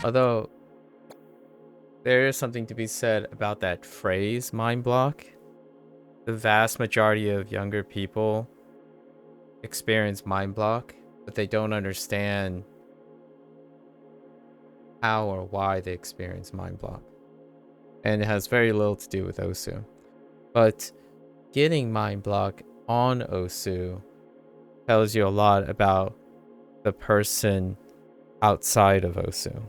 Although there is something to be said about that phrase, mind block. The vast majority of younger people experience mind block, but they don't understand how or why they experience mind block. And it has very little to do with Osu. But getting mind block on Osu tells you a lot about the person outside of Osu.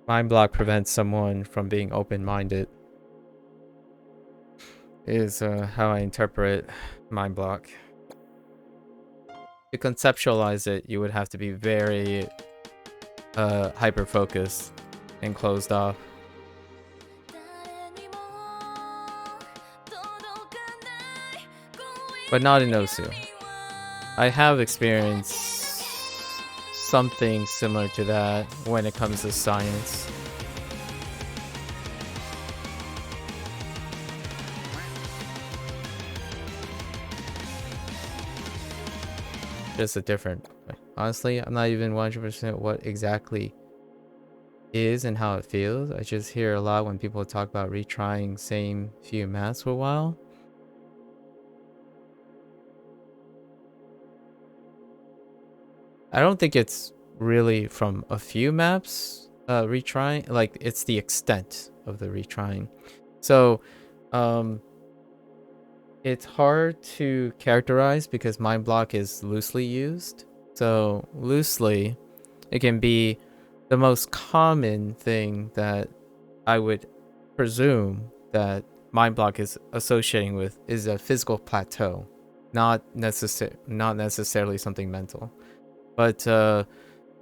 Mind block prevents someone from being open-minded, is how I interpret mind block. To conceptualize it, you would have to be very hyper-focused and closed off. But not in Osu. I have experienced something similar to that when it comes to science. Just a different... Honestly, I'm not even 100% what exactly is and how it feels. I just hear a lot when people talk about retrying same few maps for a while. I don't think it's really from a few maps retrying. Like, it's the extent of the retrying. So, it's hard to characterize because mind block is loosely used. So loosely, it can be the most common thing that I would presume that mind block is associating with is a physical plateau, not necessarily something mental. But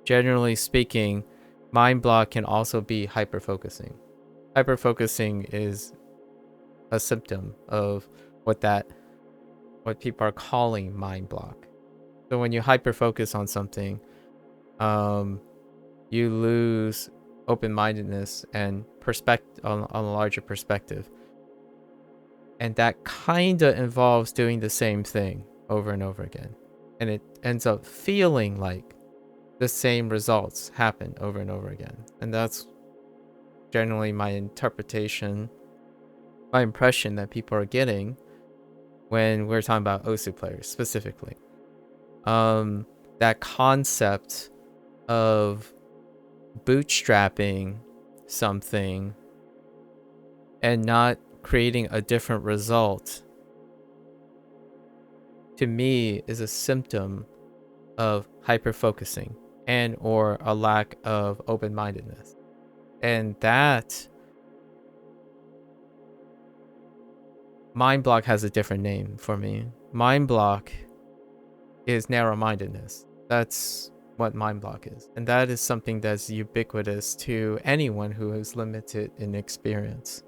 generally speaking, mind block can also be hyperfocusing. Hyperfocusing is a symptom of what people are calling mind block. So when you hyper focus on something, you lose open-mindedness and on a larger perspective. And that kind of involves doing the same thing over and over again. And it ends up feeling like the same results happen over and over again. And that's generally my interpretation, my impression that people are getting when we're talking about Osu players specifically. That concept of bootstrapping something and not creating a different result, to me, is a symptom of hyper-focusing and or a lack of open-mindedness. And that mind block has a different name for me. Mind block is narrow-mindedness. That's what mind block is. And that is something that's ubiquitous to anyone who is limited in experience.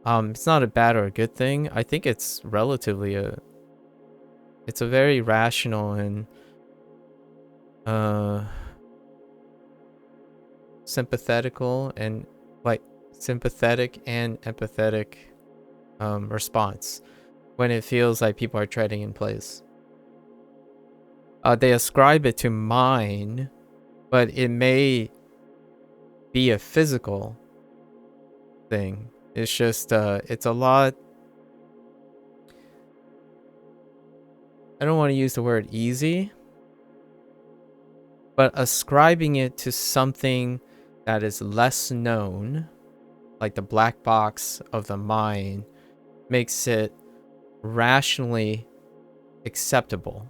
It's not a bad or a good thing. I think it's relatively it's a very rational and sympathetic and empathetic response when it feels like people are treading in place. They ascribe it to mind, but it may be a physical thing. It's just it's a lot. I don't want to use the word easy, but ascribing it to something that is less known, like the black box of the mind, makes it rationally acceptable.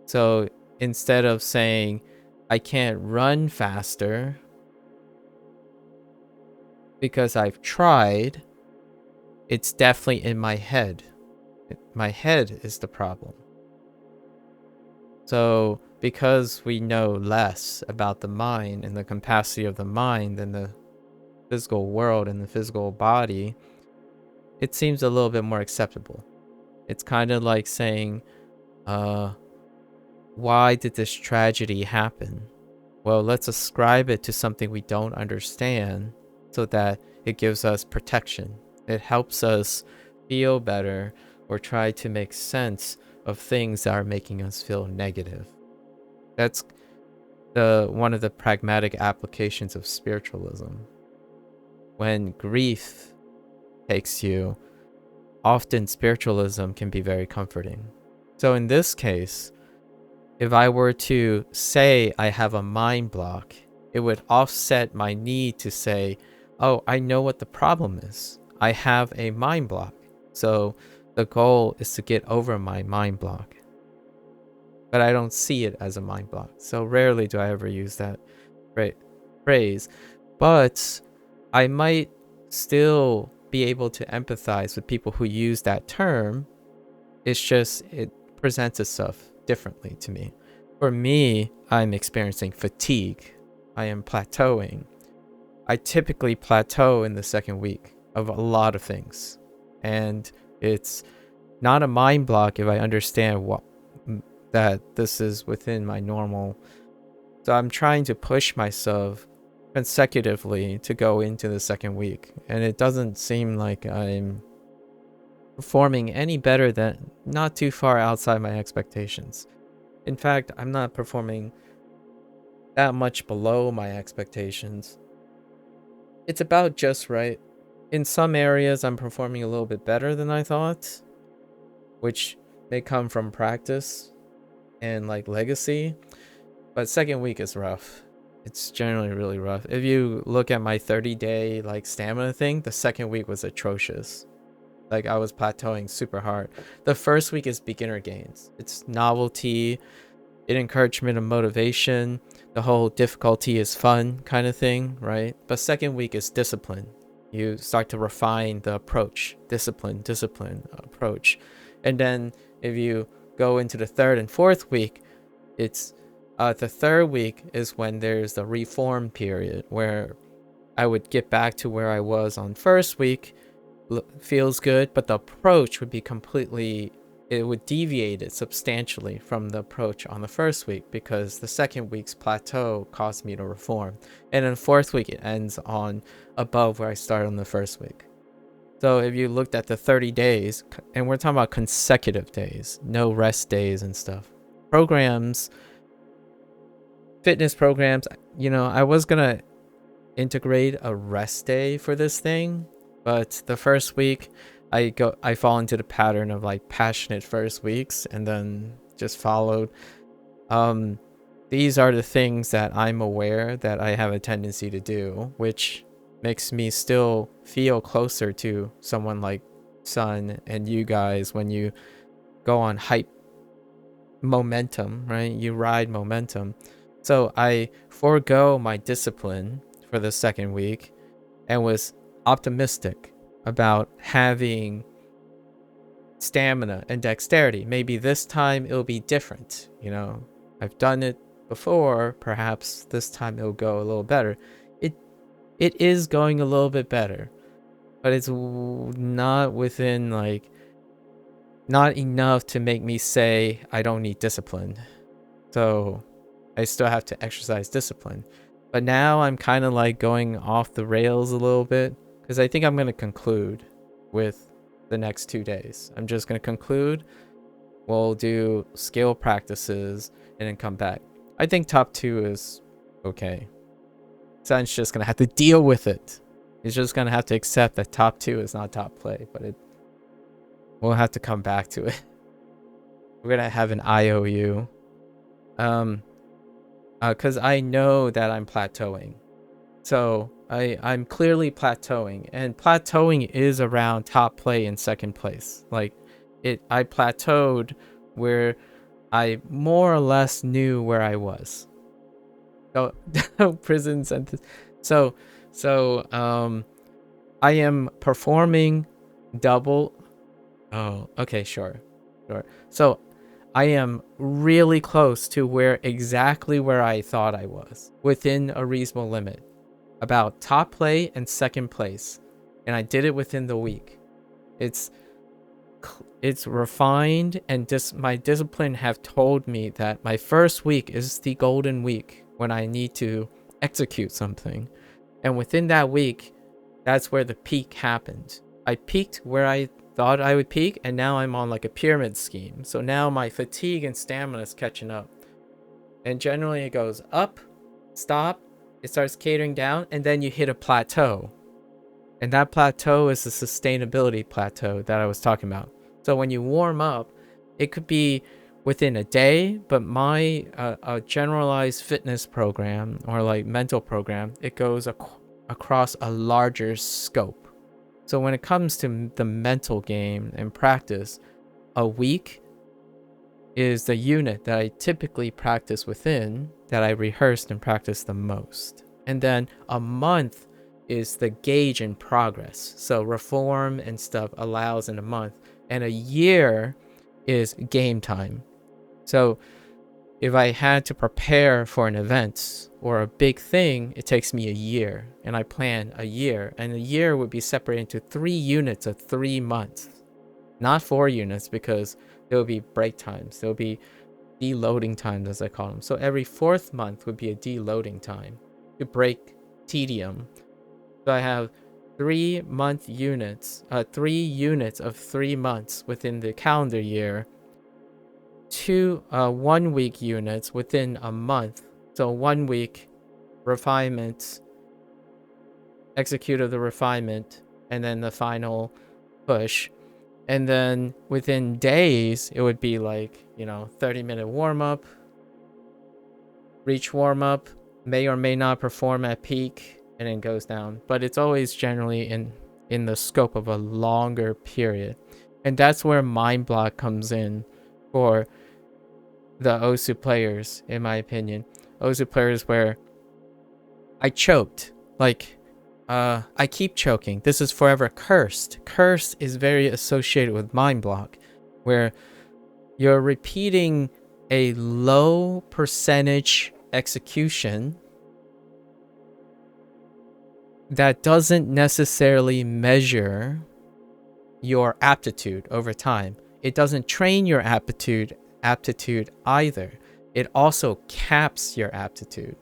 So instead of saying, I can't run faster because I've tried, it's definitely in my head. My head is the problem. So because we know less about the mind and the capacity of the mind than the physical world and the physical body, it seems a little bit more acceptable. It's kind of like saying, why did this tragedy happen? Well, let's ascribe it to something we don't understand so that it gives us protection. It helps us feel better or try to make sense of things that are making us feel negative. That's one of the pragmatic applications of spiritualism. When grief takes you, often spiritualism can be very comforting. So in this case, if I were to say I have a mind block, it would offset my need to say, oh, I know what the problem is. I have a mind block. So the goal is to get over my mind block. But I don't see it as a mind block. So rarely do I ever use that phrase. But I might still be able to empathize with people who use that term. It's just, it presents itself differently to me. For me, I'm experiencing fatigue. I am plateauing. I typically plateau in the second week of a lot of things. And it's not a mind block if I understand that this is within my normal. So I'm trying to push myself consecutively to go into the second week. And it doesn't seem like I'm performing any better than, not too far outside my expectations. In fact, I'm not performing that much below my expectations. It's about just right. In some areas, I'm performing a little bit better than I thought, which may come from practice and like legacy. But second week is rough. It's generally really rough. If you look at my 30-day like stamina thing, the second week was atrocious. Like I was plateauing super hard. The first week is beginner gains. It's novelty, encouragement and motivation. The whole difficulty is fun kind of thing, right? But second week is discipline. You start to refine the approach, discipline approach. And then if you go into the third and fourth week, it's the third week is when there's the reform period where I would get back to where I was on first week. Feels good, but the approach would be completely, it would deviate it substantially from the approach on the first week because the second week's plateau caused me to reform. And then fourth week, it ends on above where I started on the first week. So if you looked at the 30 days, and we're talking about consecutive days, no rest days and stuff. Programs, fitness programs, you know, I was going to integrate a rest day for this thing, but the first week I fall into the pattern of like passionate first weeks and then just followed. These are the things that I'm aware that I have a tendency to do, which makes me still feel closer to someone like Sun and you guys when you go on hype momentum, right? You ride momentum. So I forego my discipline for the second week and was optimistic about having stamina and dexterity. Maybe this time it'll be different. You know, I've done it before. Perhaps this time it'll go a little better. It is going a little bit better, but it's not within like, not enough to make me say I don't need discipline. So I still have to exercise discipline. But now I'm kind of like going off the rails a little bit because I think I'm going to conclude with the next 2 days. I'm just going to conclude. We'll do skill practices and then come back. I think top 2 is okay. Sun's just going to have to deal with it. He's just going to have to accept that top 2 is not top play, but we'll have to come back to it. We're going to have an IOU. Because I know that I'm plateauing. So I'm clearly plateauing. And plateauing is around top play and second place. Like I plateaued where I more or less knew where I was. So prison sentence. So I am performing double. Oh, okay, sure. So I am really close to exactly where I thought I was, within a reasonable limit, about top play and second place, and I did it within the week. It's refined, and my discipline have told me that my first week is the golden week when I need to execute something, and within that week, that's where the peak happened. I peaked where I thought I would peak, and now I'm on like a pyramid scheme. So now my fatigue and stamina is catching up. And generally it goes up, stop, it starts catering down, and then you hit a plateau. And that plateau is the sustainability plateau that I was talking about. So when you warm up, it could be within a day, but my a generalized fitness program or like mental program, it goes across a larger scope. So when it comes to the mental game and practice, a week is the unit that I typically practice within, that I rehearsed and practice the most. And then a month is the gauge in progress. So reform and stuff allows in a month. And a year is game time. So if I had to prepare for an event or a big thing, it takes me a year. And I plan a year. And a year would be separated into 3 units of 3 months. Not 4 units, because there will be break times. There will be deloading times, as I call them. So every 4th month would be a deloading time to break tedium. So I have 3 month units, 3 units of 3 months within the calendar year, 2 1 week units within a month. So 1 week refinement, execute of the refinement, and then the final push. And then within days, it would be like, 30-minute warm-up, reach warm-up, may or may not perform at peak, and then goes down. But it's always generally in the scope of a longer period. And that's where Mind Block comes in for the Osu players, in my opinion. Osu players where I choked. Like, I keep choking. This is forever cursed. Curse is very associated with Mind Block, where you're repeating a low percentage execution that doesn't necessarily measure your aptitude over time. It doesn't train your aptitude either. It also caps your aptitude.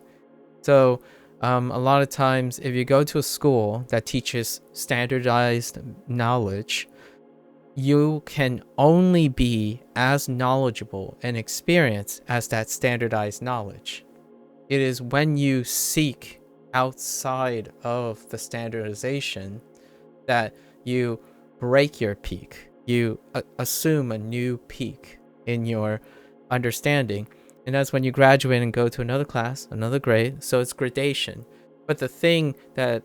So a lot of times, if you go to a school that teaches standardized knowledge, you can only be as knowledgeable and experienced as that standardized knowledge. It is when you seek outside of the standardization that you break your peak. You assume a new peak in your understanding. And that's when you graduate and go to another class, another grade. So it's gradation. But the thing that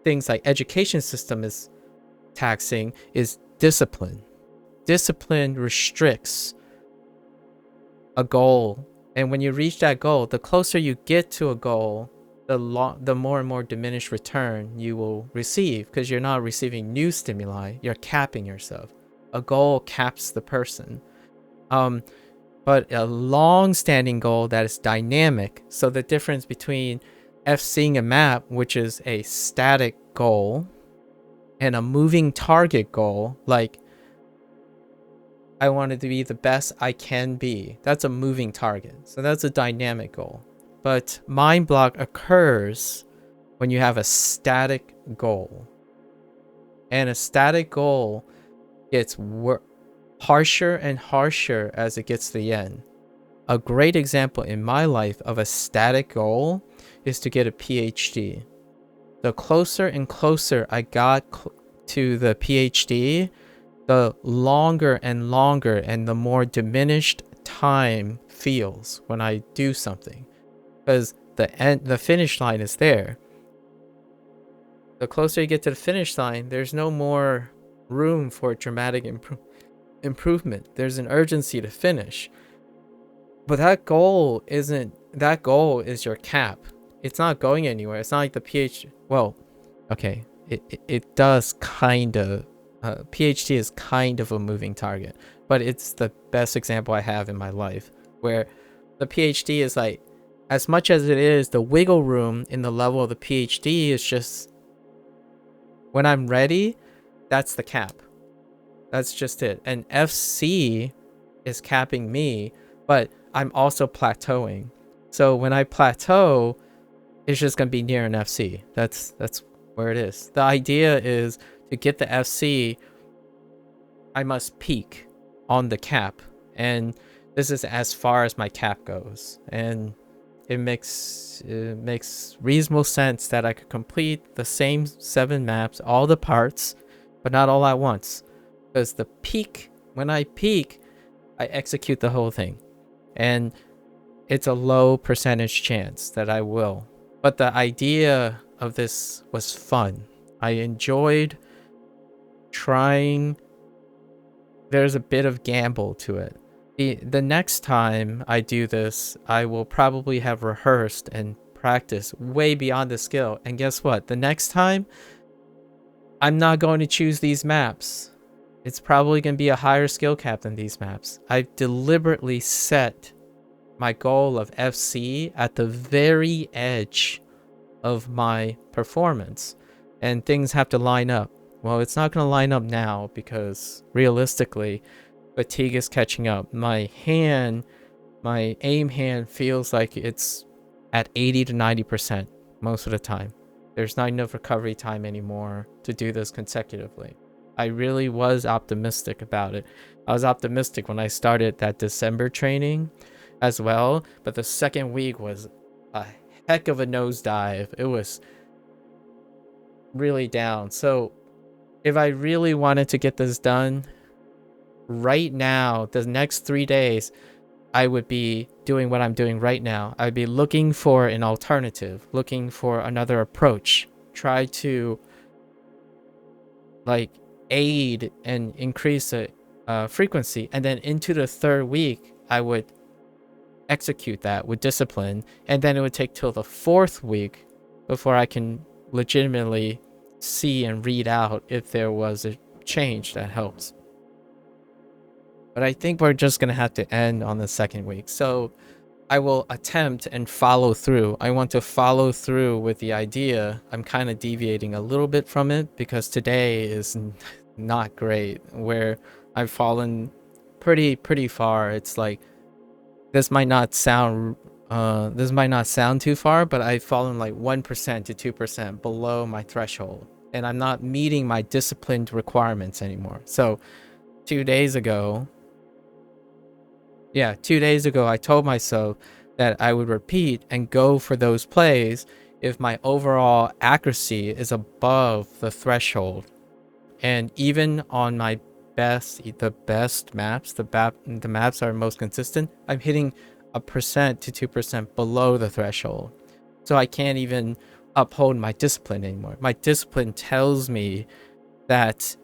things like education system is taxing is discipline. Discipline restricts a goal. And when you reach that goal, the closer you get to a goal, the more and more diminished return you will receive, because you're not receiving new stimuli. You're capping yourself. A goal caps the person. But a long-standing goal that is dynamic. So the difference between FCing a map, which is a static goal, and a moving target goal, like I wanted to be the best I can be. That's a moving target. So that's a dynamic goal. But Mind Block occurs when you have a static goal. And a static goal gets harsher and harsher as it gets to the end. A great example in my life of a static goal is to get a PhD. The closer and closer I got to the PhD, the longer and longer and the more diminished time feels when I do something, because the finish line is there. The closer you get to the finish line, there's no more room for dramatic improvement. There's an urgency to finish. But that goal is your cap. It's not going anywhere. It's not like the PhD. Well, okay, it does kind of. PhD is kind of a moving target, but it's the best example I have in my life, where the PhD is like, as much as it is, the wiggle room in the level of the PhD is just, when I'm ready, that's the cap. That's just it. And FC is capping me, but I'm also plateauing. So when I plateau, it's just going to be near an FC. That's where it is. The idea is to get the FC, I must peak on the cap. And this is as far as my cap goes, and it makes reasonable sense that I could complete the same 7 maps, all the parts, but not all at once. Because when I peak, I execute the whole thing. And it's a low percentage chance that I will. But the idea of this was fun. I enjoyed trying. There's a bit of gamble to it. The next time I do this, I will probably have rehearsed and practiced way beyond the skill. And guess what? The next time, I'm not going to choose these maps. It's probably going to be a higher skill cap than these maps. I've deliberately set my goal of FC at the very edge of my performance. And things have to line up. Well, it's not going to line up now because realistically, fatigue is catching up. My aim hand feels like it's at 80 to 90% most of the time. There's not enough recovery time anymore to do this consecutively. I really was optimistic about it. I was optimistic when I started that December training as well, but the second week was a heck of a nosedive. It was really down. So if I really wanted to get this done right now, the next 3 days, I would be doing what I'm doing right now. I'd be looking for an alternative, looking for another approach, try to like aid and increase the frequency. And then into the 3rd week, I would execute that with discipline. And then it would take till the 4th week before I can legitimately see and read out if there was a change that helps. But I think we're just going to have to end on the 2nd week. So I will attempt and follow through. I want to follow through with the idea. I'm kind of deviating a little bit from it because today is not great, where I've fallen pretty far. It's like this might not sound too far, but I've fallen like 1% to 2% below my threshold, and I'm not meeting my disciplined requirements anymore. So 2 days ago, I told myself that I would repeat and go for those plays if my overall accuracy is above the threshold. And even on my the best maps, the maps that are most consistent, I'm hitting 1% to 2% below the threshold. So I can't even uphold my discipline anymore. My discipline tells me that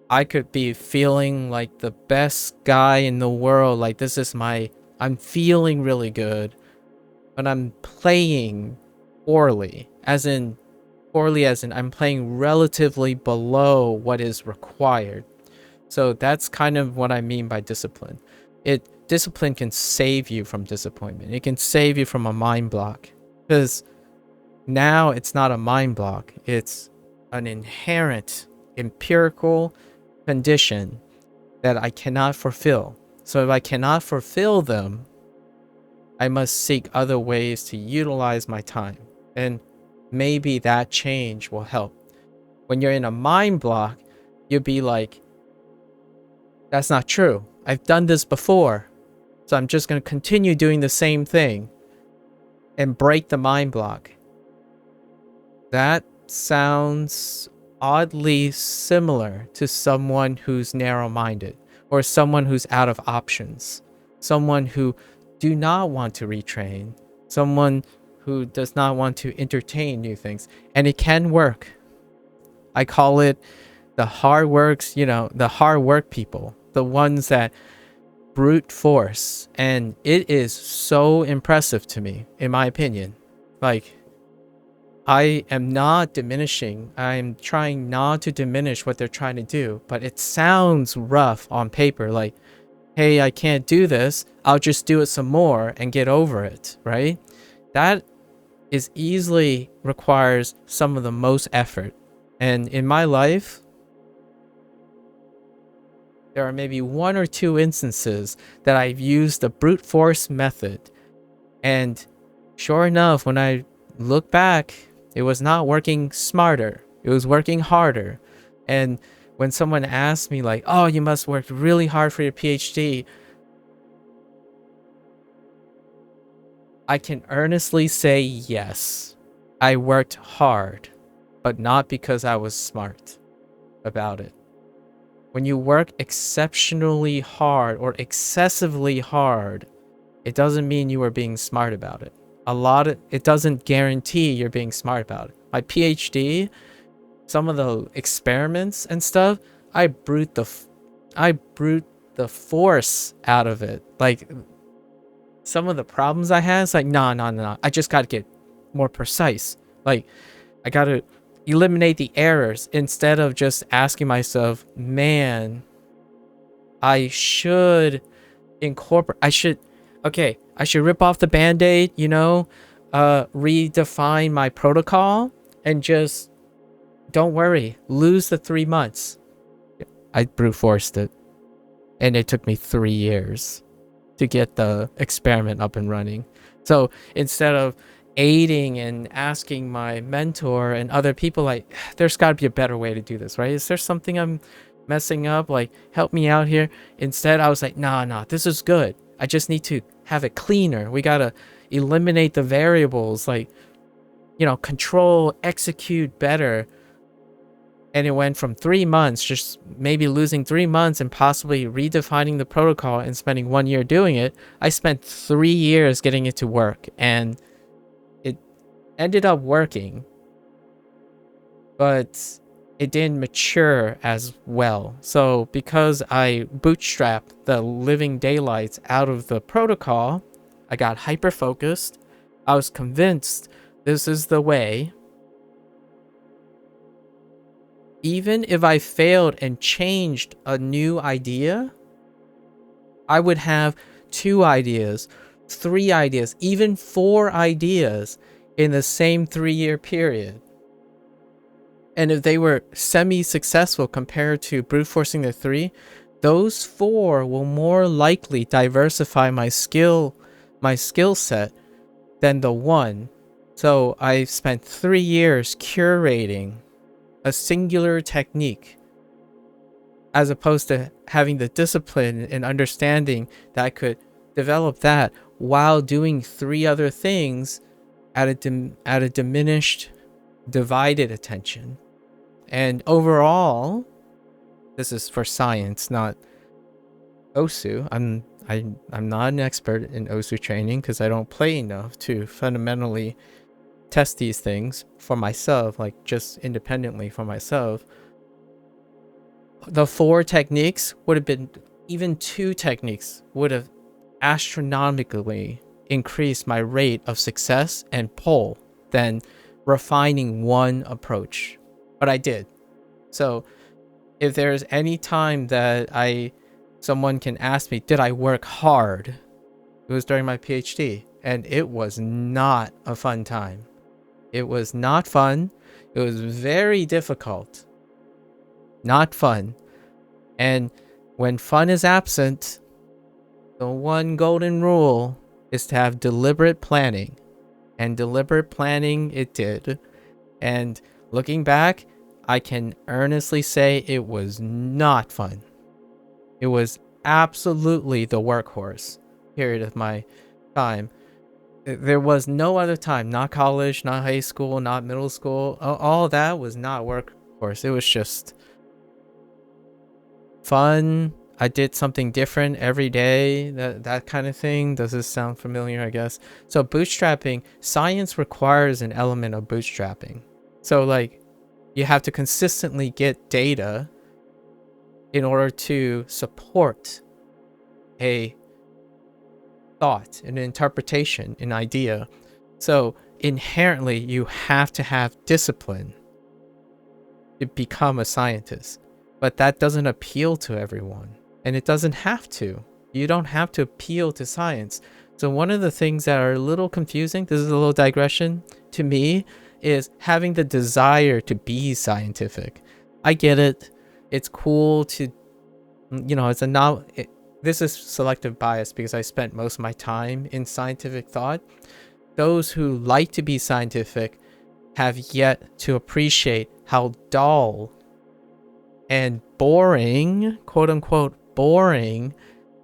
I could be feeling like the best guy in the world. Like I'm feeling really good, but I'm playing poorly, as in I'm playing relatively below what is required. So that's kind of what I mean by discipline. Discipline can save you from disappointment. It can save you from a mind block, because now it's not a mind block. It's an inherent empirical condition that I cannot fulfill. So if I cannot fulfill them, I must seek other ways to utilize my time. And maybe that change will help. When you're in a mind block, you'll be like, that's not true. I've done this before. So I'm just going to continue doing the same thing and break the mind block. That sounds oddly similar to someone who's narrow-minded, or someone who's out of options, someone who do not want to retrain, someone who does not want to entertain new things. And it can work. I call it the hard work people, the ones that brute force. And it is so impressive to me, in my opinion. Like, I am not diminishing. I'm trying not to diminish what they're trying to do, but it sounds rough on paper. Like, hey, I can't do this. I'll just do it some more and get over it, right? That is easily requires some of the most effort. And in my life, there are maybe 1 or 2 instances that I've used the brute force method. And sure enough, when I look back, it was not working smarter. It was working harder. And when someone asked me like, oh, you must work really hard for your PhD, I can earnestly say yes. I worked hard, but not because I was smart about it. When you work exceptionally hard or excessively hard, it doesn't mean you are being smart about it. It doesn't guarantee you're being smart about it. My PhD, some of the experiments and stuff, I brute the force out of it. Like some of the problems I had, it's like, nah. I just gotta get more precise. Like I gotta eliminate the errors instead of just asking myself, man, I should incorporate, I should rip off the band-aid, redefine my protocol and just don't worry, lose the 3 months. I brute forced it, and it took me 3 years to get the experiment up and running. So instead of aiding and asking my mentor and other people, like, there's got to be a better way to do this, right? Is there something I'm messing up? Like, help me out here. Instead, I was like, nah, this is good. I just need to have it cleaner. We got to eliminate the variables, like, control, execute better. And it went from 3 months, just maybe losing 3 months and possibly redefining the protocol and spending 1 year doing it. I spent 3 years getting it to work, and it ended up working, but it didn't mature as well. So because I bootstrapped the living daylights out of the protocol, I got hyper focused. I was convinced this is the way. Even if I failed and changed a new idea, I would have 2 ideas, 3 ideas, even 4 ideas in the same 3-year period. And if they were semi-successful compared to brute forcing the 3, those 4 will more likely diversify my skill set than the 1. So I spent 3 years curating a singular technique, as opposed to having the discipline and understanding that I could develop that while doing 3 other things at a diminished, divided attention. And overall, this is for science, not OSU. I'm not an expert in OSU training because I don't play enough to fundamentally test these things for myself, like just independently for myself. The 4 techniques would have been, even 2 techniques would have astronomically increased my rate of success and pull than refining 1 approach. But I did. So if there's any time that someone can ask me, did I work hard? It was during my PhD, and it was not a fun time. It was not fun. It was very difficult. Not fun. And when fun is absent, the one golden rule is to have deliberate planning. And deliberate planning it did. And looking back, I can earnestly say it was not fun. It was absolutely the workhorse period of my time. There was no other time, not college, not high school, not middle school. All that was not workhorse. It was just fun. I did something different every day, that kind of thing. Does this sound familiar, I guess? So bootstrapping, science requires an element of bootstrapping. So like, you have to consistently get data in order to support a thought, an interpretation, an idea. So inherently, you have to have discipline to become a scientist. But that doesn't appeal to everyone. And it doesn't have to. You don't have to appeal to science. So one of the things that are a little confusing, this is a little digression to me, is having the desire to be scientific. I get it. It's cool to, it's a novel. This is selective bias because I spent most of my time in scientific thought. Those who like to be scientific have yet to appreciate how dull and boring, quote unquote, boring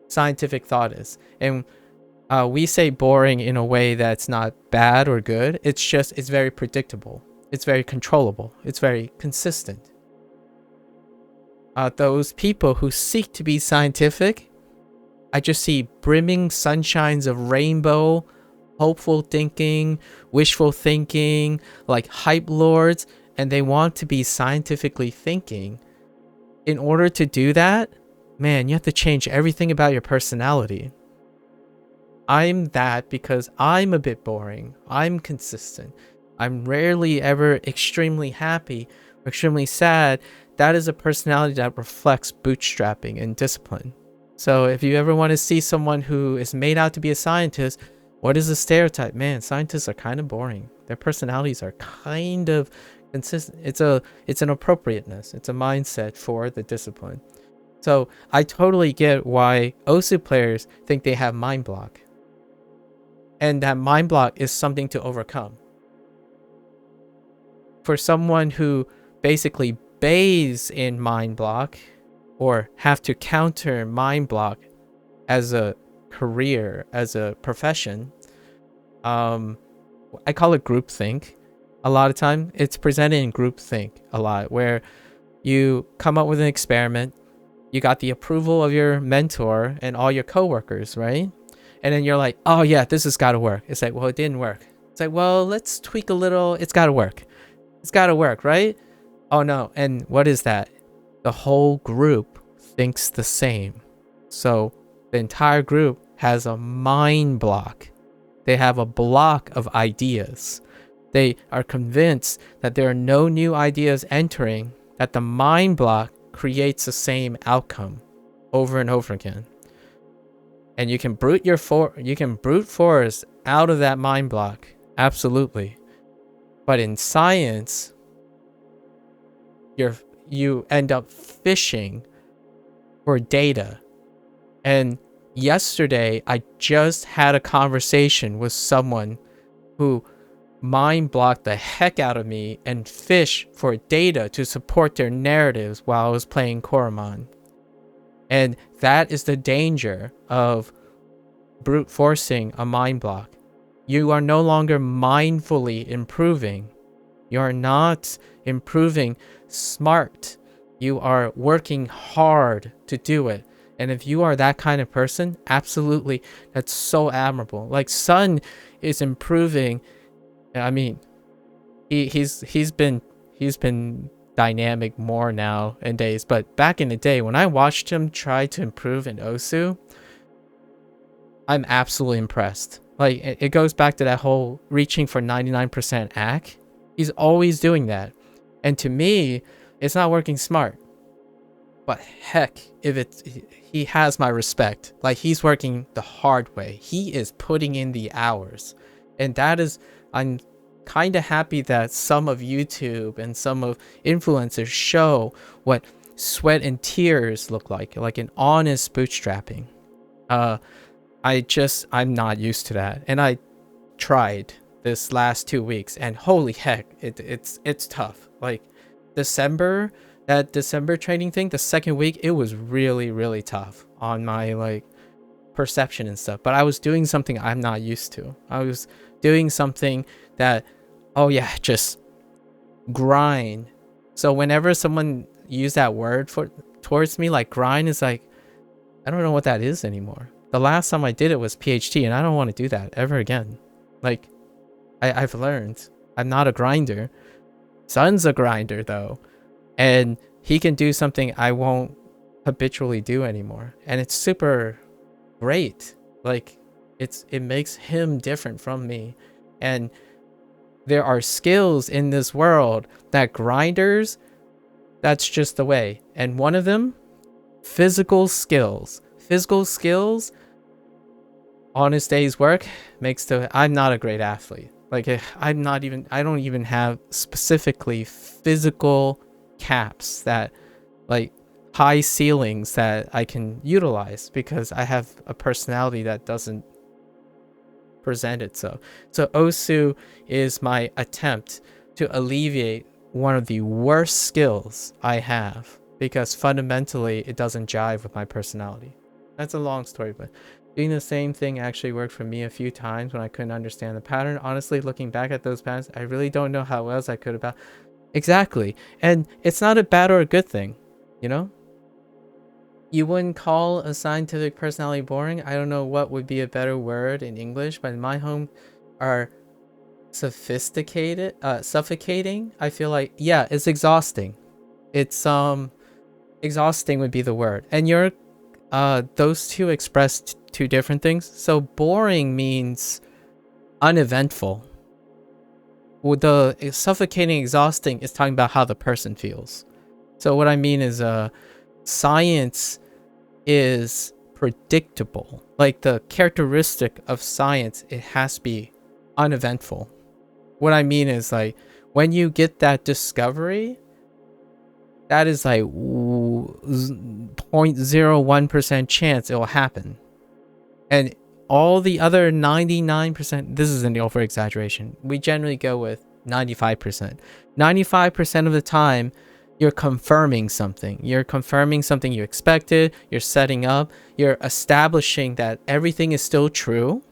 scientific thought is. And We say boring in a way that's not bad or good. It's just, it's very predictable. It's very controllable. It's very consistent. Those people who seek to be scientific, I just see brimming sunshines of rainbow, hopeful thinking, wishful thinking, like hype lords, and they want to be scientifically thinking. In order to do that, man, you have to change everything about your personality. I'm that because I'm a bit boring. I'm consistent. I'm rarely ever extremely happy or extremely sad. That is a personality that reflects bootstrapping and discipline. So if you ever want to see someone who is made out to be a scientist, what is the stereotype? Man, scientists are kind of boring. Their personalities are kind of consistent. It's an appropriateness. It's a mindset for the discipline. So I totally get why OSU players think they have mind block. And that mind block is something to overcome. For someone who basically bathes in mind block or have to counter mind block as a career, as a profession, I call it groupthink. A lot of time it's presented in groupthink a lot, where you come up with an experiment, you got the approval of your mentor and all your coworkers, right? And then you're like, oh yeah, this has got to work. It's like, well, it didn't work. It's like, well, let's tweak a little. It's got to work. It's got to work, right? Oh no. And what is that? The whole group thinks the same. So the entire group has a mind block. They have a block of ideas. They are convinced that there are no new ideas entering, that the mind block creates the same outcome over and over again. And you can brute force out of that mind block, absolutely. But in science, you end up fishing for data. And yesterday, I just had a conversation with someone who mind blocked the heck out of me and fished for data to support their narratives while I was playing Koromon. And that is the danger of brute forcing a mind block. You are no longer mindfully improving. You are not improving smart. You are working hard to do it. And if you are that kind of person, absolutely, that's so admirable. Like Sun is improving. I mean, he's been dynamic more now in days, but back in the day when I watched him try to improve in Osu, I'm absolutely impressed. Like it goes back to that whole reaching for 99% AC. He's always doing that. And to me, it's not working smart. But heck, he has my respect. Like he's working the hard way. He is putting in the hours. And I'm kind of happy that some of YouTube and some of influencers show what sweat and tears look like an honest bootstrapping. I'm not used to that. And I tried this last 2 weeks and holy heck, it's tough. Like that December training thing, the second week, it was really, really tough on my like perception and stuff. But I was doing something I'm not used to. I was doing something that, oh yeah, just grind. So whenever someone use that word towards me, like grind, is like, I don't know what that is anymore. The last time I did it was PhD, and I don't want to do that ever again. Like, I've learned I'm not a grinder. Sun's a grinder though, and he can do something I won't habitually do anymore, and it's super great. Like, it makes him different from me, and there are skills in this world that grinders, that's just the way. And one of them, physical skills. Physical skills on his day's work I'm not a great athlete. Like I don't even have specifically physical caps that like high ceilings that I can utilize because I have a personality that doesn't present itself. So Osu is my attempt to alleviate one of the worst skills I have because fundamentally it doesn't jive with my personality. That's a long story, but Doing the same thing actually worked for me a few times when I couldn't understand the pattern. Honestly, looking back at those patterns, I really don't know how else I could have. Exactly. And it's not a bad or a good thing, you know? You wouldn't call a scientific personality boring. I don't know what would be a better word in English, but in my home are sophisticated, suffocating. I feel like, yeah, it's exhausting. It's exhausting would be the word. And you're those two express two different things. So boring means uneventful. Well, the suffocating, exhausting is talking about how the person feels. So what I mean is science is predictable. Like the characteristic of science, it has to be uneventful. What I mean is like when you get that discovery, that is like 0.01% chance it will happen. And all the other 99%, this is an over exaggeration. We generally go with 95%. 95% of the time, you're confirming something. You're confirming something you expected. You're setting up. You're establishing that everything is still true,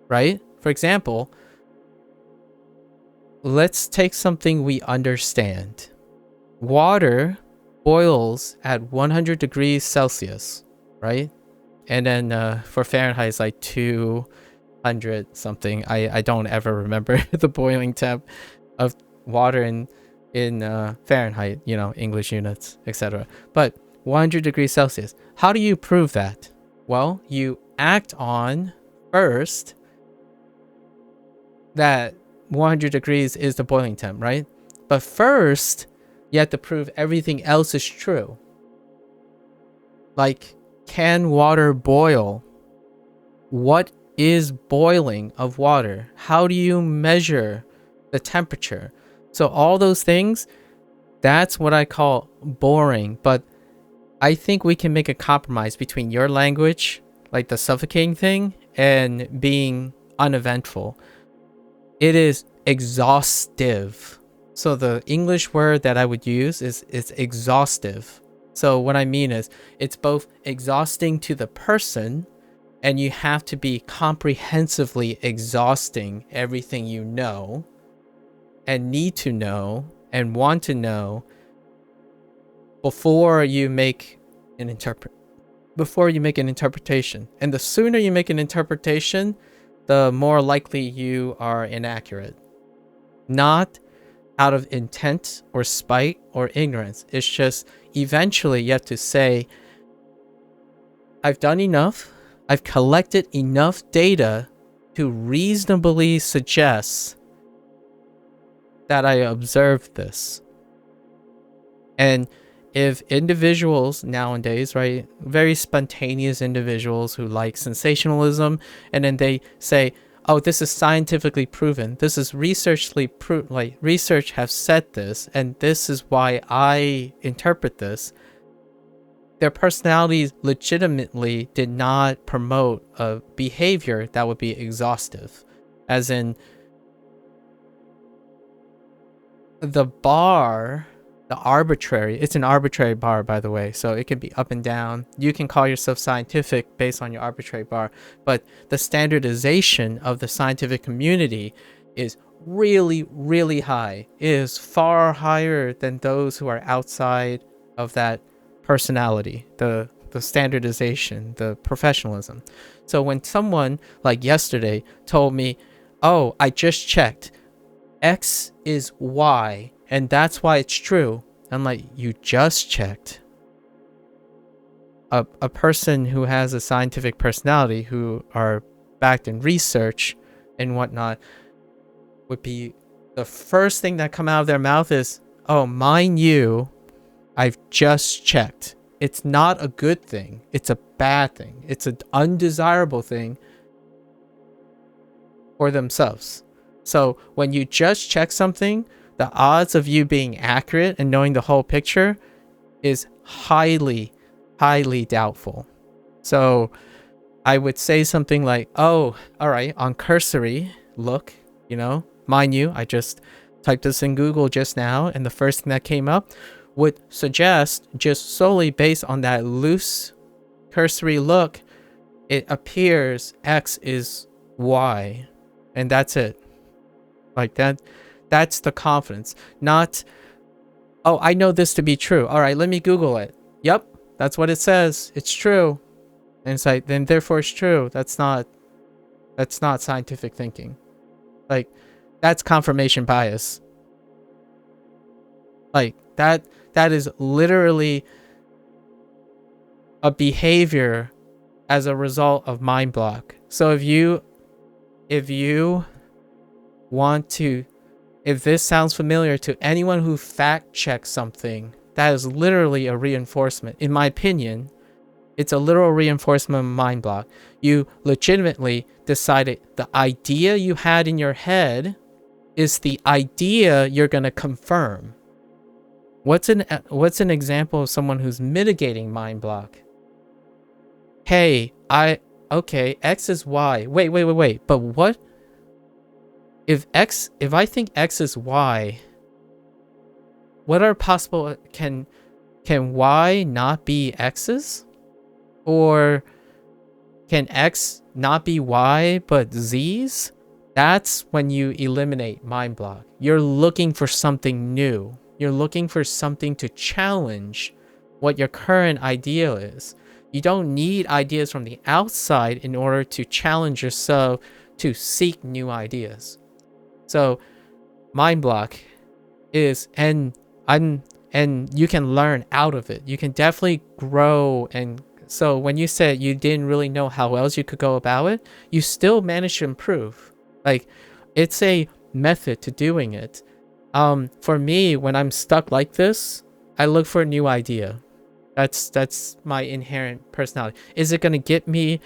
right? For example, let's take something we understand. Water boils at 100 degrees Celsius, right? And then for Fahrenheit, it's like 200 something. I don't ever remember the boiling temp of water in Fahrenheit, you know, English units, etc. But 100 degrees Celsius. How do you prove that? Well, you act on first that 100 degrees is the boiling temp, right? But first, you have to prove everything else is true. Like, can water boil? What is boiling of water? How do you measure the temperature? So all those things, that's what I call boring. But I think we can make a compromise between your language, like the suffocating thing, and being uneventful. It is exhaustive. So the English word that I would use is exhaustive. So what I mean is it's both exhausting to the person, and you have to be comprehensively exhausting everything you know and need to know and want to know before you make an interpretation. And the sooner you make an interpretation, the more likely you are inaccurate. Not out of intent or spite or ignorance. It's just eventually you have to say, I've done enough. I've collected enough data to reasonably suggest that I observed this. And if individuals nowadays, right, very spontaneous individuals who like sensationalism, and then they say, oh, this is scientifically proven, this is research have said this, and this is why I interpret this, their personalities legitimately did not promote a behavior that would be exhaustive. As in, the bar, it's an arbitrary bar, by the way, so it can be up and down. You can call yourself scientific based on your arbitrary bar, but the standardization of the scientific community is really, really high. It is far higher than those who are outside of that personality, the standardization, the professionalism. So when someone like yesterday told me, oh, I just checked, X is Y, and that's why it's true. I'm like, you just checked. A person who has a scientific personality, who are backed in research and whatnot, would be the first thing that come out of their mouth is, oh, mind you, I've just checked. It's not a good thing. It's a bad thing. It's an undesirable thing for themselves. So when you just check something, the odds of you being accurate and knowing the whole picture is highly, highly doubtful. So I would say something like, oh, all right, on cursory look, you know, mind you, I just typed this in Google just now, and the first thing that came up would suggest, just solely based on that loose cursory look, it appears X is Y, and that's it. Like that's the confidence. Not, oh, I know this to be true. All right, let me Google it. Yep, that's what it says. It's true. And it's like, then therefore it's true. That's not scientific thinking. Like, that's confirmation bias. Like, that is literally a behavior as a result of mind block. So if you want to, if this sounds familiar to anyone who fact checks something, that is literally a reinforcement. In my opinion, it's a literal reinforcement of mind block. You legitimately decided the idea you had in your head is the idea you're going to confirm. What's an example of someone who's mitigating mind block? Hey, okay, X is Y. Wait. But what if I think X is Y, what are possible, can Y not be X's? Or can X not be Y but Z's? That's when you eliminate mind block. You're looking for something new. You're looking for something to challenge what your current ideal is. You don't need ideas from the outside in order to challenge yourself to seek new ideas. So mind block is, and you can learn out of it. You can definitely grow. And so when you said you didn't really know how else you could go about it, you still managed to improve. Like, it's a method to doing it. For me, when I'm stuck like this, I look for a new idea. That's my inherent personality. Is it going to get me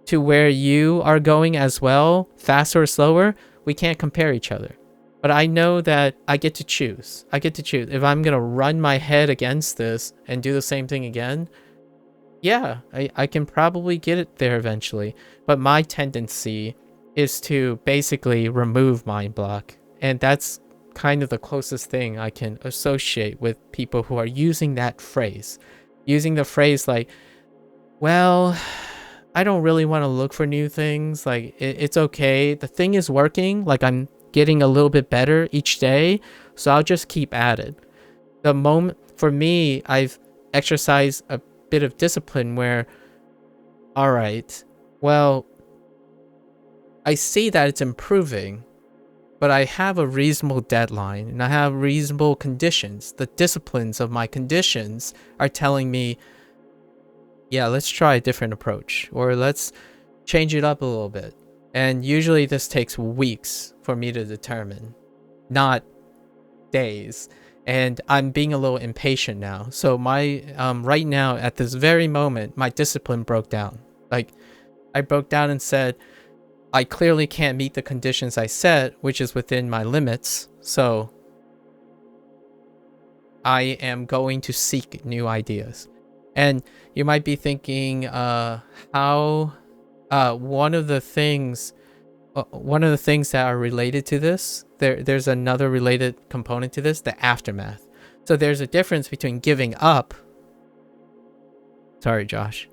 to where you are going as well, faster or slower? We can't compare each other. But I know that I get to choose. If I'm going to run my head against this and do the same thing again, yeah, I can probably get it there eventually. But my tendency is to basically remove mind block. And that's kind of the closest thing I can associate with people who are using that phrase. Using the phrase like, well, I don't really want to look for new things. Like, it's okay. The thing is working. Like, I'm getting a little bit better each day. So I'll just keep at it. The moment, for me, I've exercised a bit of discipline where, all right, well, I see that it's improving, but I have a reasonable deadline and I have reasonable conditions. The disciplines of my conditions are telling me, yeah, let's try a different approach, or let's change it up a little bit. And usually this takes weeks for me to determine, not days. And I'm being a little impatient now. So my right now at this very moment, my discipline broke down. Like, I broke down and said, I clearly can't meet the conditions I set, which is within my limits. So I am going to seek new ideas. And you might be thinking, how one of the things that are related to this, there's another related component to this, the aftermath. So there's a difference between giving up. Sorry, Josh.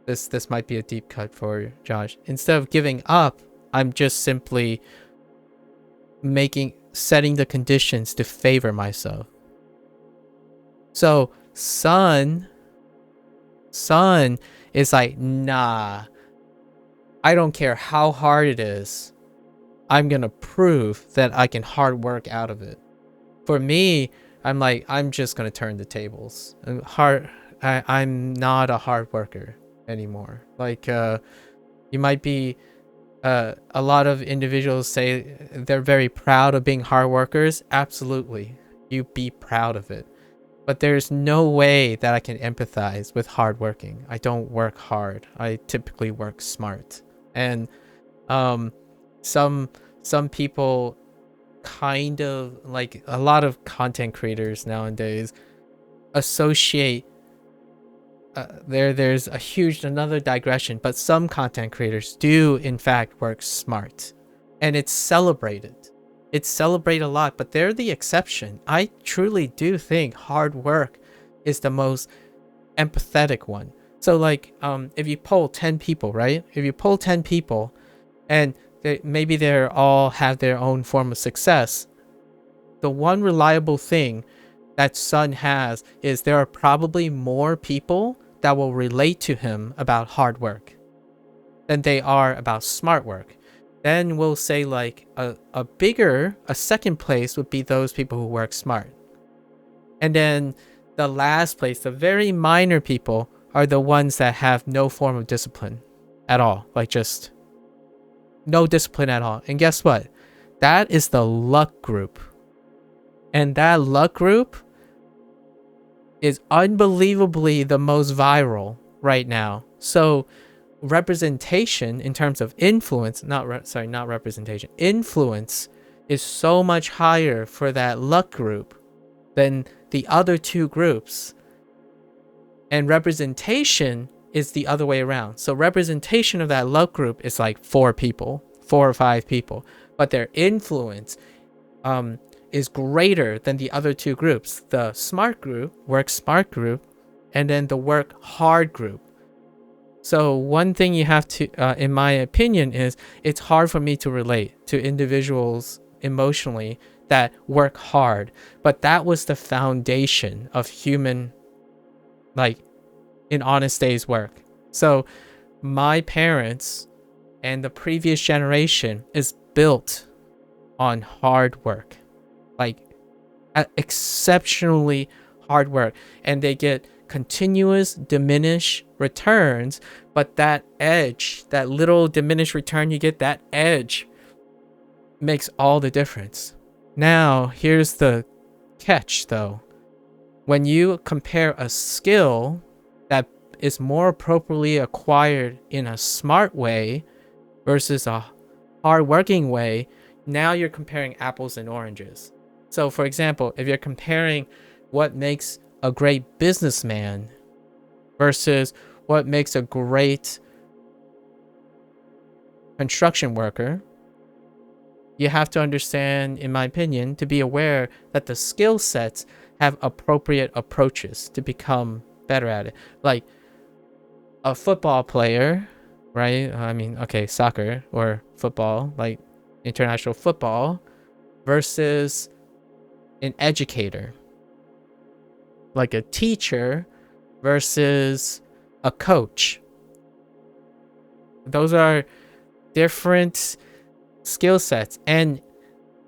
This might be a deep cut for Josh. Instead of giving up, I'm just simply setting the conditions to favor myself. So Sun is like, nah, I don't care how hard it is. I'm gonna prove that I can hard work out of it. For me, I'm like, I'm just gonna turn the tables. I'm not a hard worker anymore. Like, you might be, a lot of individuals say they're very proud of being hard workers. Absolutely, you be proud of it. But there's no way that I can empathize with hard working. I don't work hard. I typically work smart. And some people kind of, like, a lot of content creators nowadays associate there's a huge, another digression, but some content creators do in fact work smart, and it's celebrated. It's celebrated a lot, but they're the exception. I truly do think hard work is the most empathetic one. So like if you poll 10 people, right? If you poll 10 people and maybe they all have their own form of success, the one reliable thing that Sun has is there are probably more people that will relate to him about hard work than they are about smart work. Then we'll say like a second place would be those people who work smart. And then the last place, the very minor people, are the ones that have no form of discipline at all. Like just no discipline at all. And guess what? That is the luck group. And that luck group is unbelievably the most viral right now. So representation in terms of influence, not representation, influence is so much higher for that luck group than the other two groups. And representation is the other way around. So representation of that luck group is like 4 or 5 people, but their influence is greater than the other two groups. The smart group, work smart group, and then the work hard group. So one thing you have to, in my opinion, is it's hard for me to relate to individuals emotionally that work hard, but that was the foundation of human, like, in honest day's work. So my parents and the previous generation is built on hard work, like exceptionally hard work, and they get continuous diminished returns, but that edge, that little diminished return you get, that edge makes all the difference. Now here's the catch though. When you compare a skill that is more appropriately acquired in a smart way versus a hard-working way, now you're comparing apples and oranges. So for example, if you're comparing what makes a great businessman versus what makes a great construction worker, you have to understand, in my opinion, to be aware that the skill sets have appropriate approaches to become better at it. Like a football player, right? I mean, okay, soccer or football, like international football, versus an educator, like a teacher versus a coach. Those are different skill sets, and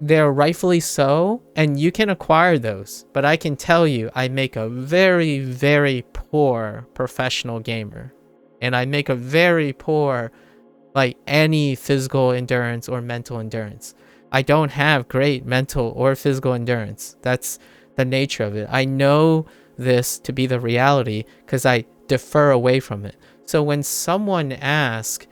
they're rightfully so, and you can acquire those. But I can tell you, I make a very, very poor professional gamer, and I make a very poor, like, any physical endurance or mental endurance. I don't have great mental or physical endurance. That's the nature of it. I know this to be the reality because I defer away from it. So when someone asks,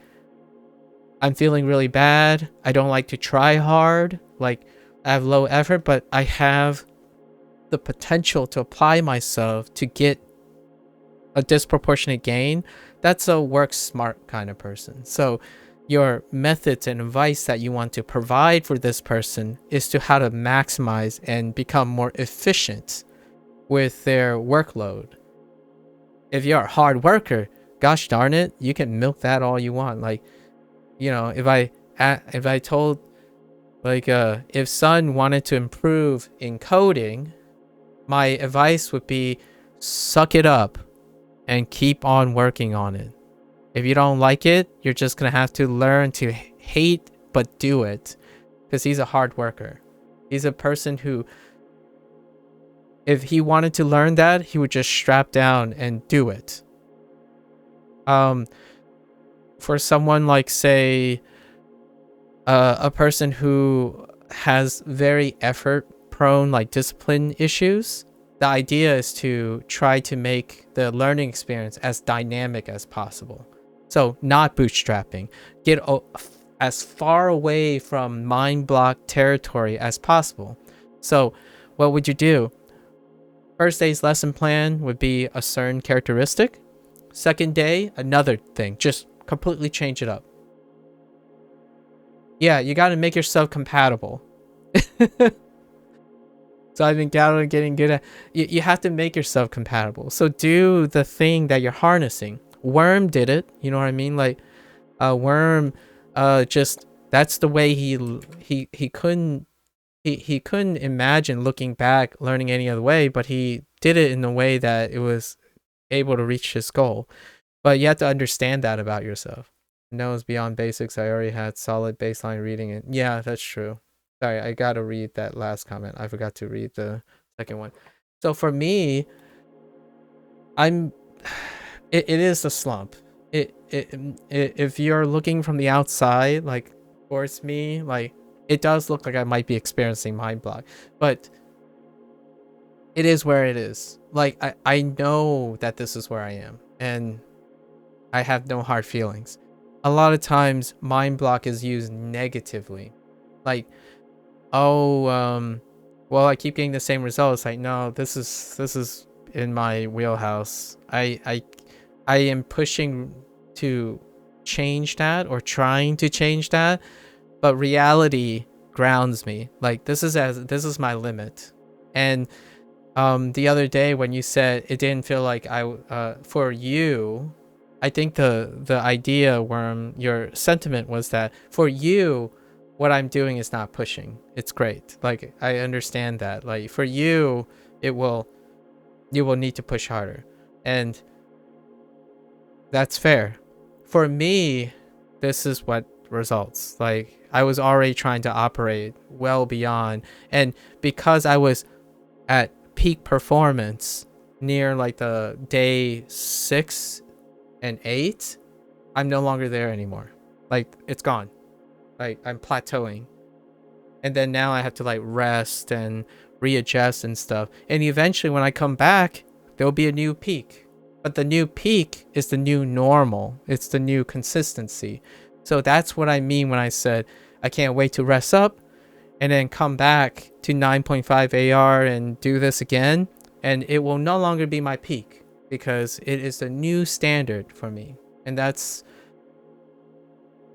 I'm feeling really bad, I don't like to try hard, like I have low effort, but I have the potential to apply myself to get a disproportionate gain, that's a work smart kind of person. So your methods and advice that you want to provide for this person is to how to maximize and become more efficient with their workload. If you're a hard worker, gosh darn it, you can milk that all you want. Like, you know, if I told, like, if Sun wanted to improve in coding, my advice would be suck it up and keep on working on it. If you don't like it, you're just gonna have to learn to hate but do it, because he's a hard worker. He's a person who, if he wanted to learn that, he would just strap down and do it. For someone like, say, a person who has very effort prone, like discipline issues, the idea is to try to make the learning experience as dynamic as possible. So not bootstrapping. Get as far away from mind block territory as possible. So what would you do? First day's lesson plan would be a certain characteristic. Second day, another thing. Just completely change it up. Yeah, you got to make yourself compatible. So I've been getting good at, you have to make yourself compatible. So do the thing that you're harnessing. Worm did it, you know what I mean? Like Worm just that's the way he couldn't he couldn't imagine looking back learning any other way, but he did it in a way that it was able to reach his goal. But you have to understand that about yourself. No, it's beyond basics. I already had solid baseline reading, and yeah, that's true. Sorry, I gotta read that last comment. I forgot to read the second one. So for me, I'm it is a slump. If you're looking from the outside, like towards me, like it does look like I might be experiencing mind block, but it is where it is. Like I know that this is where I am, and I have no hard feelings. A lot of times mind block is used negatively. Like, oh, well, I keep getting the same results. Like, no, this is in my wheelhouse. I am pushing to change that or trying to change that, but reality grounds me. Like this is my limit. And the other day when you said it didn't feel like for you, I think the idea, Worm, your sentiment was that for you, what I'm doing is not pushing. It's great. Like I understand that. Like for you, you will need to push harder. And that's fair. For me, this is what results. Like I was already trying to operate well beyond, and because I was at peak performance near like the day 6 and 8, I'm no longer there anymore. Like it's gone. Like I'm plateauing. And then now I have to like rest and readjust and stuff. And eventually when I come back, there'll be a new peak. But the new peak is the new normal. It's the new consistency. So that's what I mean when I said I can't wait to rest up and then come back to 9.5 AR and do this again. And it will no longer be my peak because it is the new standard for me. And that's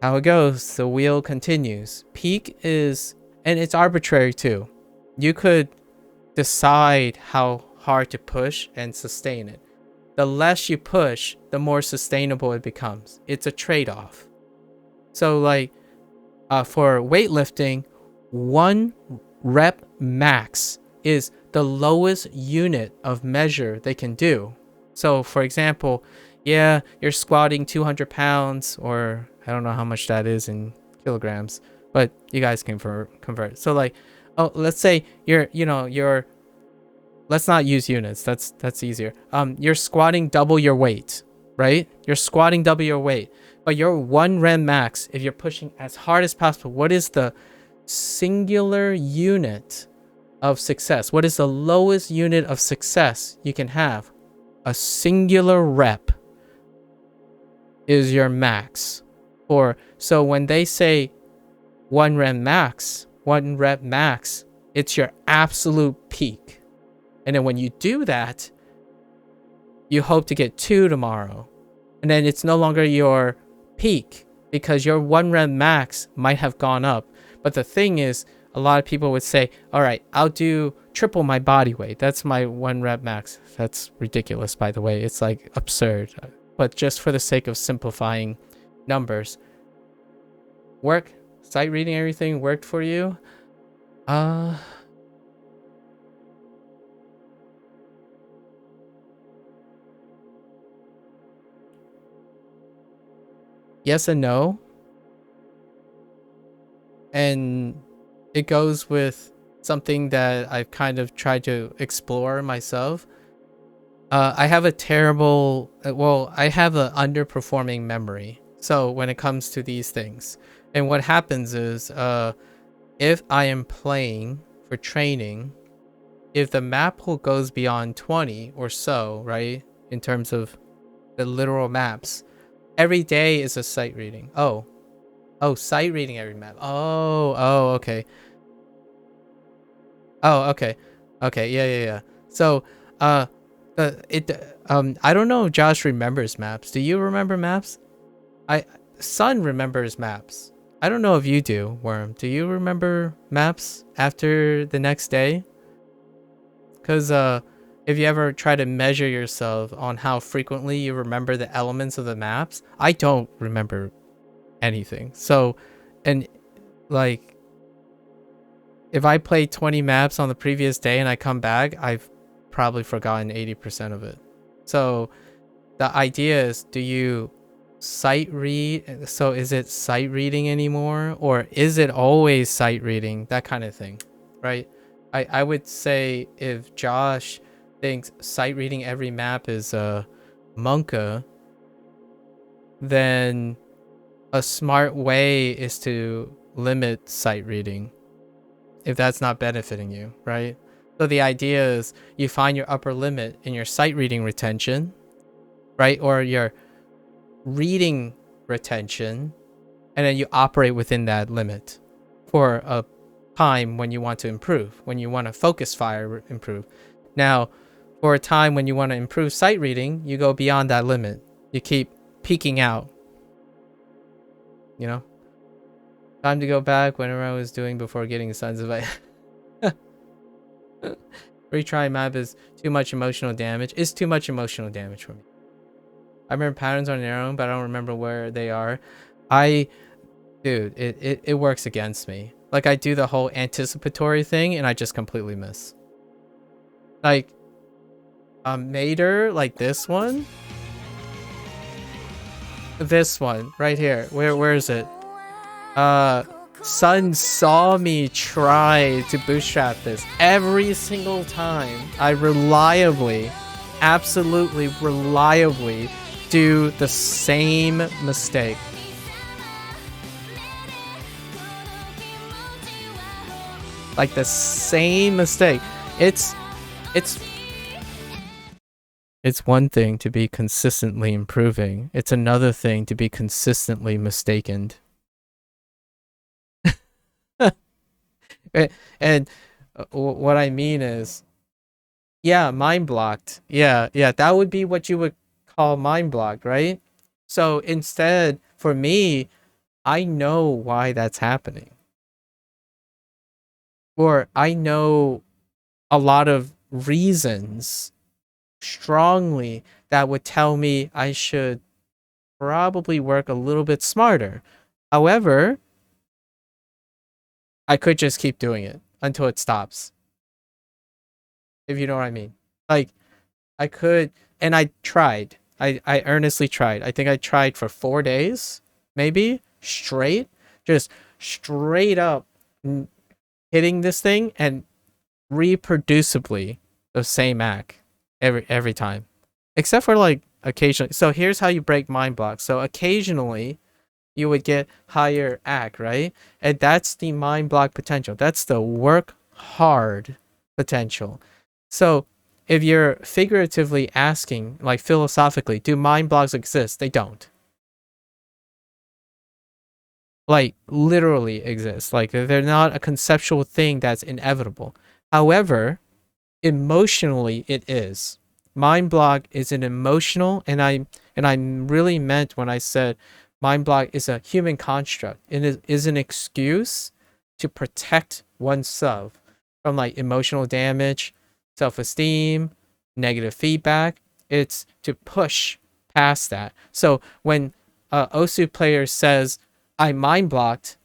how it goes. The wheel continues. Peak is, and it's arbitrary too. You could decide how hard to push and sustain it. The less you push, the more sustainable it becomes. It's a trade-off. So like for weightlifting, 1 rep max is the lowest unit of measure they can do. So for example, yeah, you're squatting 200 pounds, or I don't know how much that is in kilograms, but you guys can convert. So like, oh, let's say you're let's not use units. That's easier. You're squatting double your weight, right? You're squatting double your weight, but your 1 rep max, if you're pushing as hard as possible, what is the singular unit of success? What is the lowest unit of success you can have? A singular rep is your max. So when they say 1 rep max, it's your absolute peak. And then when you do that, you hope to get 2 tomorrow. And then it's no longer your peak because your 1 rep max might have gone up. But the thing is, a lot of people would say, all right, I'll do triple my body weight. That's my 1 rep max. That's ridiculous, by the way. It's like absurd. But just for the sake of simplifying numbers. Sight reading, everything worked for you? Yes and no. And it goes with something that I've kind of tried to explore myself. I have an underperforming memory. So when it comes to these things, and what happens is, if I am playing for training, if the map pool goes beyond 20 or so, right, in terms of the literal maps, every day is a sight reading. Oh, sight reading every map. Okay. Okay, yeah. So, I don't know if Josh remembers maps. Do you remember maps? Sun remembers maps. I don't know if you do, Worm. Do you remember maps after the next day? Because if you ever try to measure yourself on how frequently you remember the elements of the maps, I don't remember anything. So, and like, if I play 20 maps on the previous day and I come back, I've probably forgotten 80% of it. So the idea is, do you sight read? So is it sight reading anymore? Or is it always sight reading? That kind of thing, right? I would say if Josh thinks sight reading every map is a monka, then a smart way is to limit sight reading if that's not benefiting you, right? So the idea is you find your upper limit in your sight reading retention, right? Or your reading retention, and then you operate within that limit for a time when you want to improve, when you want to focus fire improve. Now, for a time when you want to improve sight reading, you go beyond that limit. You keep peeking out, you know? Time to go back whenever I was doing before getting Sons of I. Retry map is too much emotional damage. It's too much emotional damage for me. I remember patterns on their own, but I don't remember where they are. Dude, it works against me. Like, I do the whole anticipatory thing and I just completely miss. Like, a Mater, like this one. This one, right here. Where is it? Sun saw me try to bootstrap this every single time. I reliably, absolutely reliably do the same mistake. Like the same mistake. It's one thing to be consistently improving. It's another thing to be consistently mistaken. And what I mean is, yeah, mind blocked. Yeah, that would be what you would call mind blocked, right? So instead, for me, I know why that's happening. Or I know a lot of reasons strongly that would tell me I should probably work a little bit smarter. However, I could just keep doing it until it stops. If you know what I mean. Like, I could, and I tried. I earnestly tried. I think I tried for 4 days, maybe, straight. Just straight up hitting this thing and reproducibly the same act every time. Except for like occasionally. So here's how you break mind blocks. So occasionally you would get higher act, right? And that's the mind block potential. That's the work hard potential. So if you're figuratively asking, like philosophically, do mind blocks exist? They don't. Like literally exist. Like they're not a conceptual thing that's inevitable. However, emotionally it is. Mind block is an emotional, and I really meant when I said mind block is a human construct. It is an excuse to protect oneself from like emotional damage, self-esteem, negative feedback. It's to push past that. So when Osu player says I mind blocked,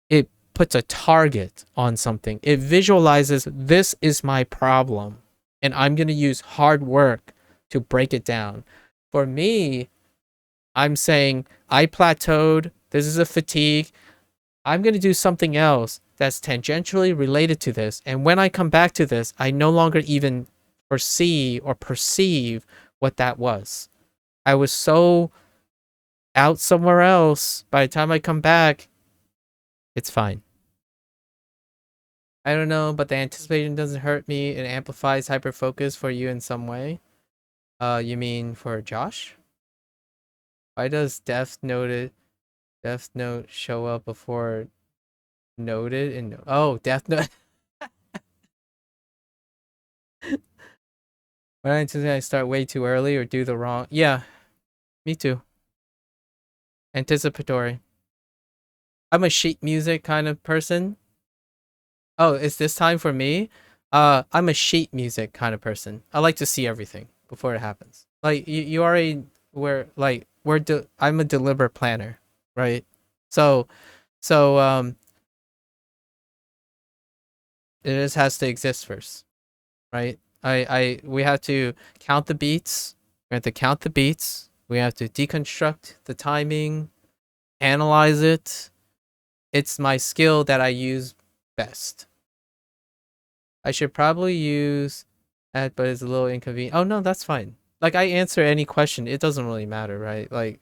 it puts a target on something. It visualizes this is my problem and I'm going to use hard work to break it down. For me, I'm saying I plateaued. This is a fatigue. I'm going to do something else that's tangentially related to this. And when I come back to this, I no longer even foresee or perceive what that was. I was so out somewhere else. By the time I come back, it's fine. I don't know, but the anticipation doesn't hurt me. It amplifies hyperfocus for you in some way. You mean for Josh? Why does Death Note show up before Noted and oh, Death Note? When I anticipate I start way too early or do the wrong. Yeah, me too. Anticipatory. I'm a sheet music kind of person. Oh, it's this time for me? I'm a sheet music kind of person. I like to see everything before it happens. Like you already I'm a deliberate planner, right? So so it just has to exist first, right? We have to count the beats. We have to count the beats. We have to deconstruct the timing, analyze it. It's my skill that I use best. I should probably use that, but it's a little inconvenient. Oh no, that's fine. Like I answer any question. It doesn't really matter, right? Like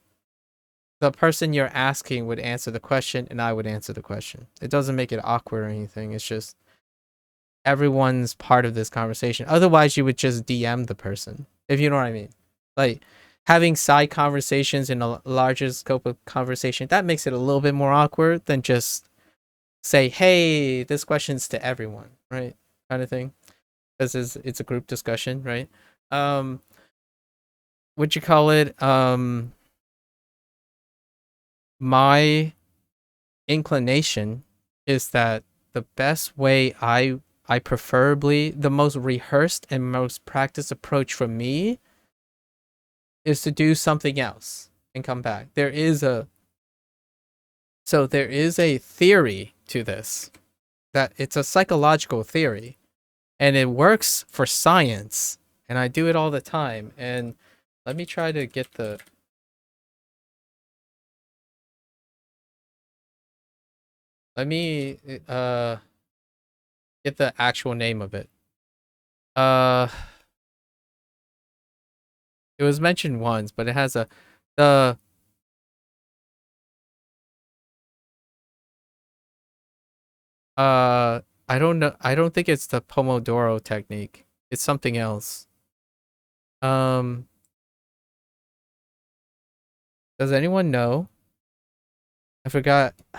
the person you're asking would answer the question and I would answer the question. It doesn't make it awkward or anything. It's just everyone's part of this conversation. Otherwise, you would just DM the person, if you know what I mean. Like having side conversations in a larger scope of conversation, that makes it a little bit more awkward than just say, hey, this question's to everyone, right? Kind of thing. Because it's a group discussion, right? What you call it? My inclination is that the best way I preferably the most rehearsed and most practiced approach for me is to do something else and come back. There is a theory to this, that it's a psychological theory and it works for science, and I do it all the time. And let me try to get the let me get the actual name of it. Uh it was mentioned once, but it has the I don't know. I don't think it's the Pomodoro technique. It's something else. Um does anyone know? I forgot I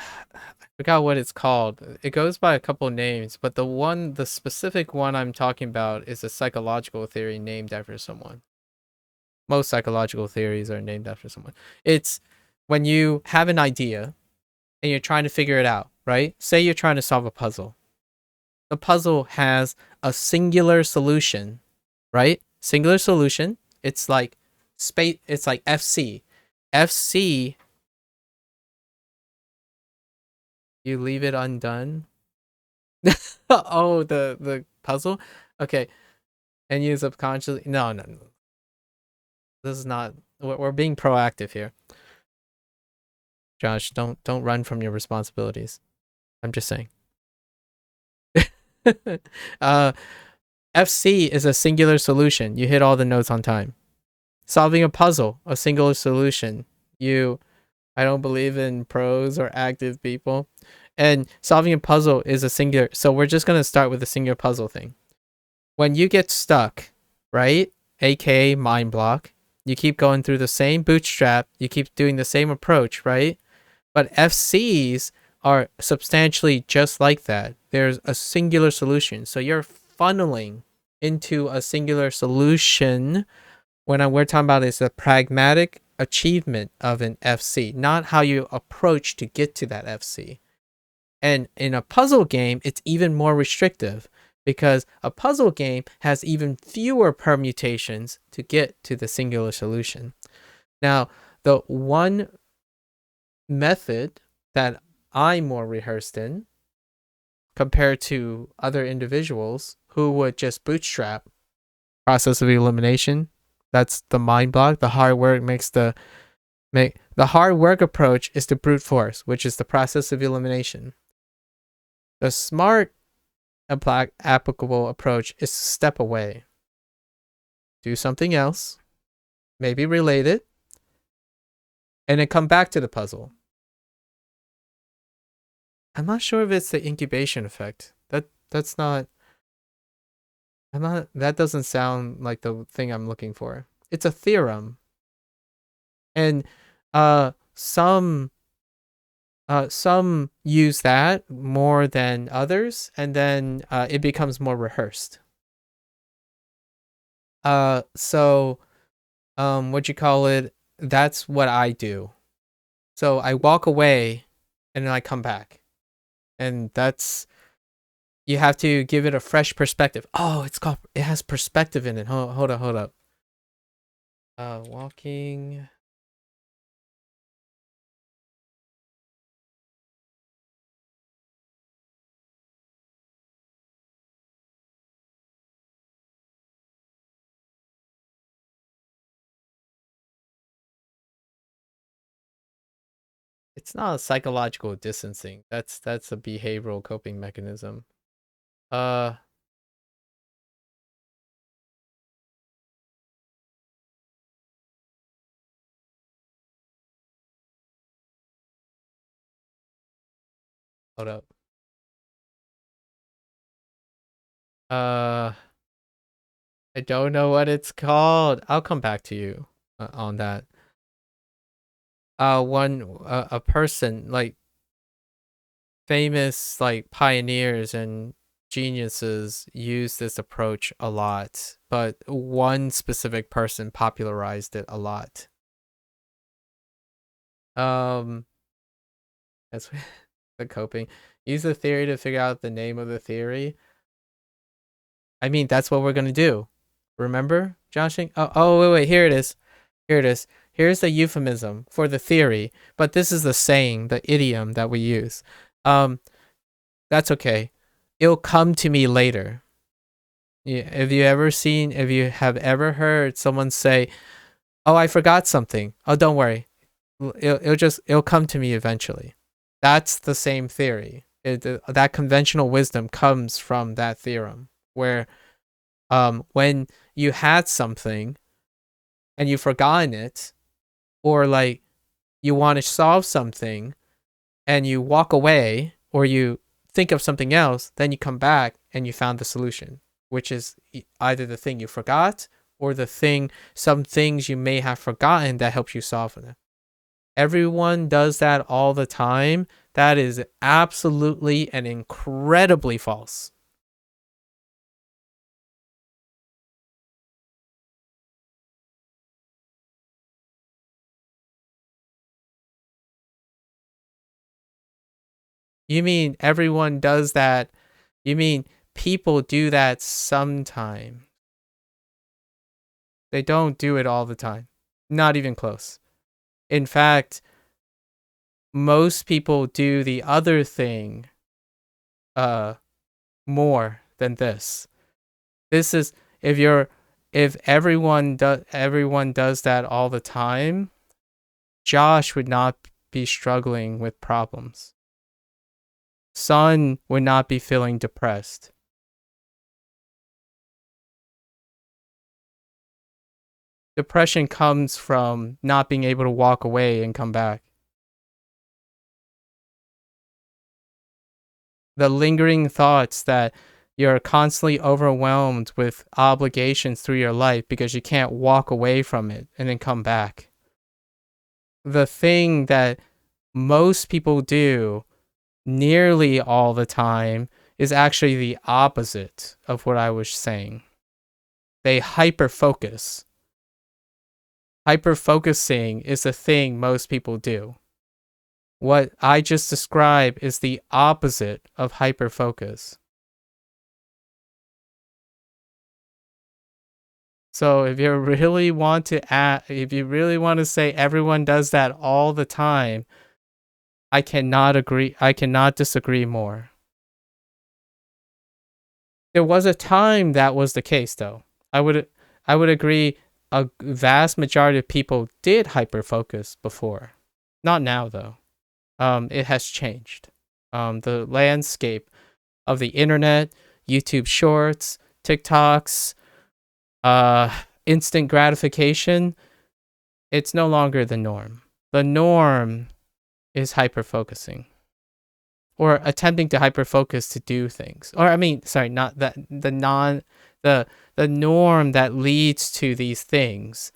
forgot what it's called. It goes by a couple names, but the specific one I'm talking about is a psychological theory named after someone. Most psychological theories are named after someone. It's when you have an idea and you're trying to figure it out, right? Say you're trying to solve a puzzle. The puzzle has a singular solution, right? Singular solution. It's like space. It's like FC. FC. You leave it undone. Oh, the puzzle. Okay, and you subconsciously. No, no, no. This is not. We're being proactive here, Josh. Don't run from your responsibilities. I'm just saying. uh, FC is a singular solution. You hit all the notes on time. Solving a puzzle, a singular solution. I don't believe in pros or active people. And solving a puzzle is a singular. So we're just going to start with the singular puzzle thing. When you get stuck, right? AKA mind block, you keep going through the same bootstrap, you keep doing the same approach, right? But FCs are substantially just like that. There's a singular solution. So you're funneling into a singular solution. We're talking about is the pragmatic achievement of an FC, not how you approach to get to that FC. And in a puzzle game, it's even more restrictive because a puzzle game has even fewer permutations to get to the singular solution. Now, the one method that I'm more rehearsed in compared to other individuals who would just bootstrap process of elimination, that's the mind block. The hard work the hard work approach is the brute force, which is the process of elimination. The smart applicable approach is to step away, do something else, maybe related, and then come back to the puzzle. I'm not sure if it's the incubation effect. That's not. That doesn't sound like the thing I'm looking for. It's a theorem, and some use that more than others, and then it becomes more rehearsed. So what you call it? That's what I do. So I walk away, and then I come back, and that's You have to give it a fresh perspective. Oh, it has perspective in it. Hold up. Walking. It's not a psychological distancing. That's a behavioral coping mechanism. Uh, Hold up. Uh, I don't know what it's called. I'll come back to you on that. A person like famous like pioneers and geniuses use this approach a lot, but one specific person popularized it a lot. Um, that's the coping. Use the theory to figure out the name of the theory. I mean, that's what we're gonna do. Remember, Joshing? Wait, here it is. Here it is. Here's the euphemism for the theory, but this is the saying, the idiom that we use. That's okay. It'll come to me later. Yeah, if you have ever heard someone say, "Oh, I forgot something." Oh, don't worry. It'll come to me eventually. That's the same theory. That conventional wisdom comes from that theorem where when you had something and you've forgotten it, or like you want to solve something and you walk away or you think of something else, then you come back and you found the solution, which is either the thing you forgot or some things you may have forgotten that helps you solve it. Everyone does that all the time. That is absolutely and incredibly false. You mean everyone does that? You mean people do that sometime? They don't do it all the time. Not even close. In fact, most people do the other thing uh more than this. This is if everyone does that all the time, Josh would not be struggling with problems. Sun would not be feeling depressed. Depression comes from not being able to walk away and come back. The lingering thoughts that you're constantly overwhelmed with obligations through your life because you can't walk away from it and then come back. The thing that most people do nearly all the time is actually the opposite of what I was saying. They hyper focus. Hyper focusing is the thing most people do. What I just described is the opposite of hyper focus. So if you really want to say everyone does that all the time, I cannot disagree more. There was a time that was the case though. I would agree a vast majority of people did hyper focus before. Not now though. It has changed. The landscape of the internet, YouTube shorts, TikToks, instant gratification, it's no longer the norm. The norm is hyper focusing or attempting to hyper focus to do things. Or I mean, sorry, not that the norm that leads to these things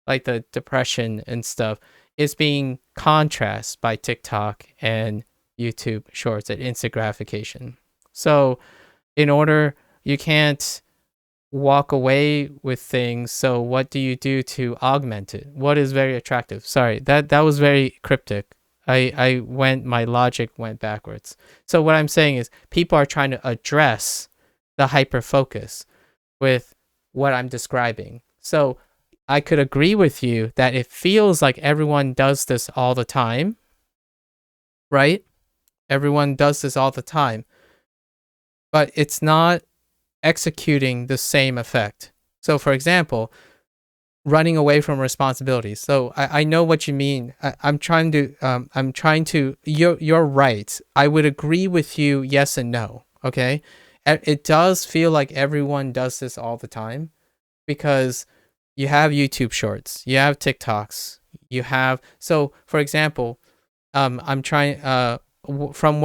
like the depression and stuff is being contrasted by TikTok and YouTube shorts and instant gratification. So you can't walk away with things. So what do you do to augment it? What is very attractive? Sorry, that was very cryptic. my logic went backwards. So what I'm saying is people are trying to address the hyper focus with what I'm describing. So I could agree with you that it feels like everyone does this all the time, right? Everyone does this all the time, but it's not executing the same effect. So for example, running away from responsibilities. So I know what you mean. I'm trying to, you're right. I would agree with you, yes and no, okay? It does feel like everyone does this all the time because you have YouTube shorts, you have TikToks, you have, so for example, I'm trying, from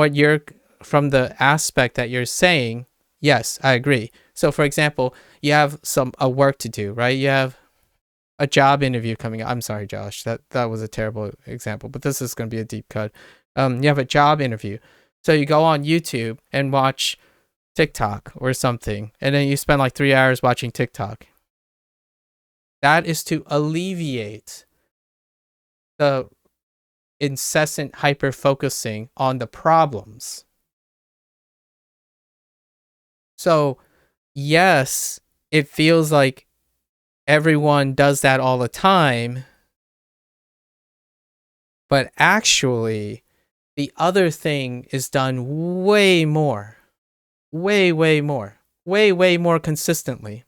from the aspect that you're saying, yes, I agree. So for example, you have a work to do, right? You have a job interview coming up. I'm sorry, Josh. That was a terrible example, but this is going to be a deep cut. You have a job interview. So you go on YouTube and watch TikTok or something, and then you spend like 3 hours watching TikTok. That is to alleviate the incessant hyper focusing on the problems. So, yes, it feels like everyone does that all the time, but actually, the other thing is done way more, way more consistently.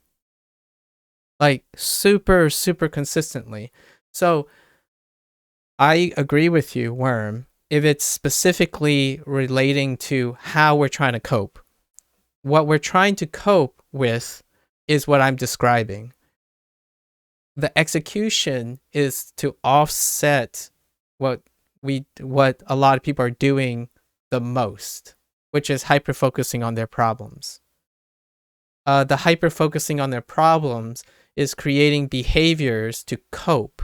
Like super, super consistently. So I agree with you, Worm, if it's specifically relating to how we're trying to cope. What we're trying to cope with is what I'm describing. The execution is to offset what a lot of people are doing the most, which is hyper focusing on their problems. The hyper focusing on their problems is creating behaviors to cope.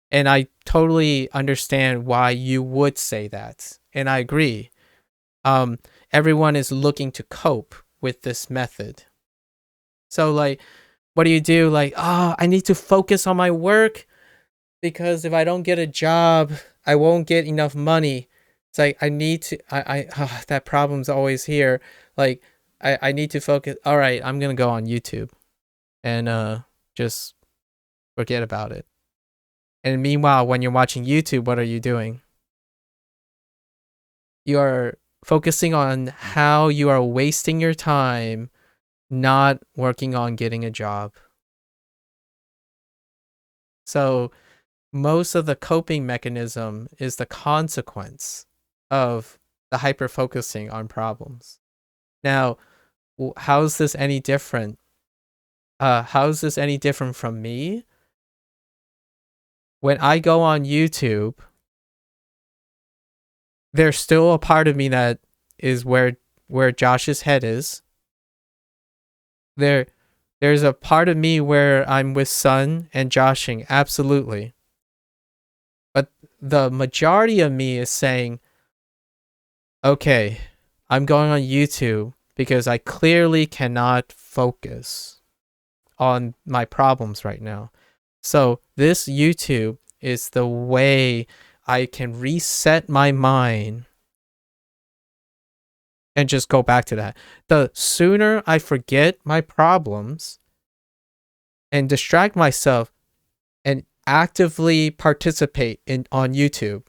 And I totally understand why you would say that. And I agree. Everyone is looking to cope with this method. So like, what do you do? Like, I need to focus on my work because if I don't get a job, I won't get enough money. It's like, I need to, that problem's always here. Like, I need to focus. All right, I'm going to go on YouTube and just forget about it. And meanwhile, when you're watching YouTube, what are you doing? You are focusing on how you are wasting your time, not working on getting a job. So most of the coping mechanism is the consequence of the hyper focusing on problems. Now, how is this any different? How is this any different from me? When I go on YouTube, there's still a part of me that is where Josh's head is. There's a part of me where I'm with Sun and joshing, absolutely. But the majority of me is saying, okay, I'm going on YouTube because I clearly cannot focus on my problems right now. So this YouTube is the way I can reset my mind and just go back to that. The sooner I forget my problems and distract myself and actively participate on YouTube.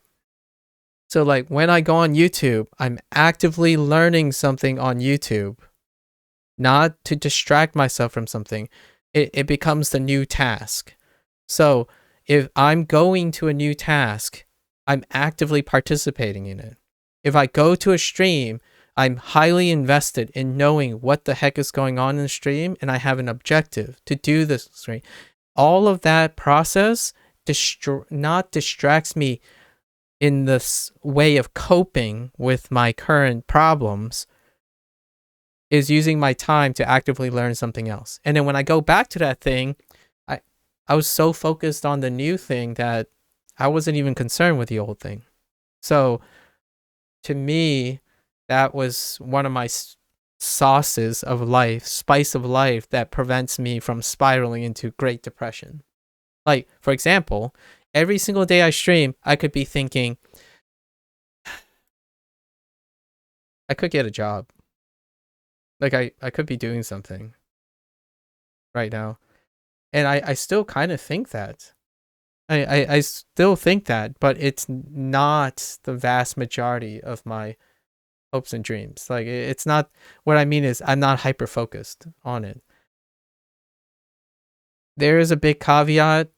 So like when I go on YouTube, I'm actively learning something on YouTube, not to distract myself from something. It becomes the new task. So if I'm going to a new task, I'm actively participating in it. If I go to a stream, I'm highly invested in knowing what the heck is going on in the stream, and I have an objective to do this stream. All of that process not distracts me in this way of coping with my current problems, is using my time to actively learn something else. And then when I go back to that thing, I was so focused on the new thing that I wasn't even concerned with the old thing. So to me, that was one of my sauces of life, spice of life, that prevents me from spiraling into Great Depression. Like, for example, every single day I stream, I could be thinking, I could get a job. Like I could be doing something right now. And I still kind of think that. I still think that, but it's not the vast majority of my hopes and dreams. Like it's not, what I mean is I'm not hyper focused on it. There is a big caveat.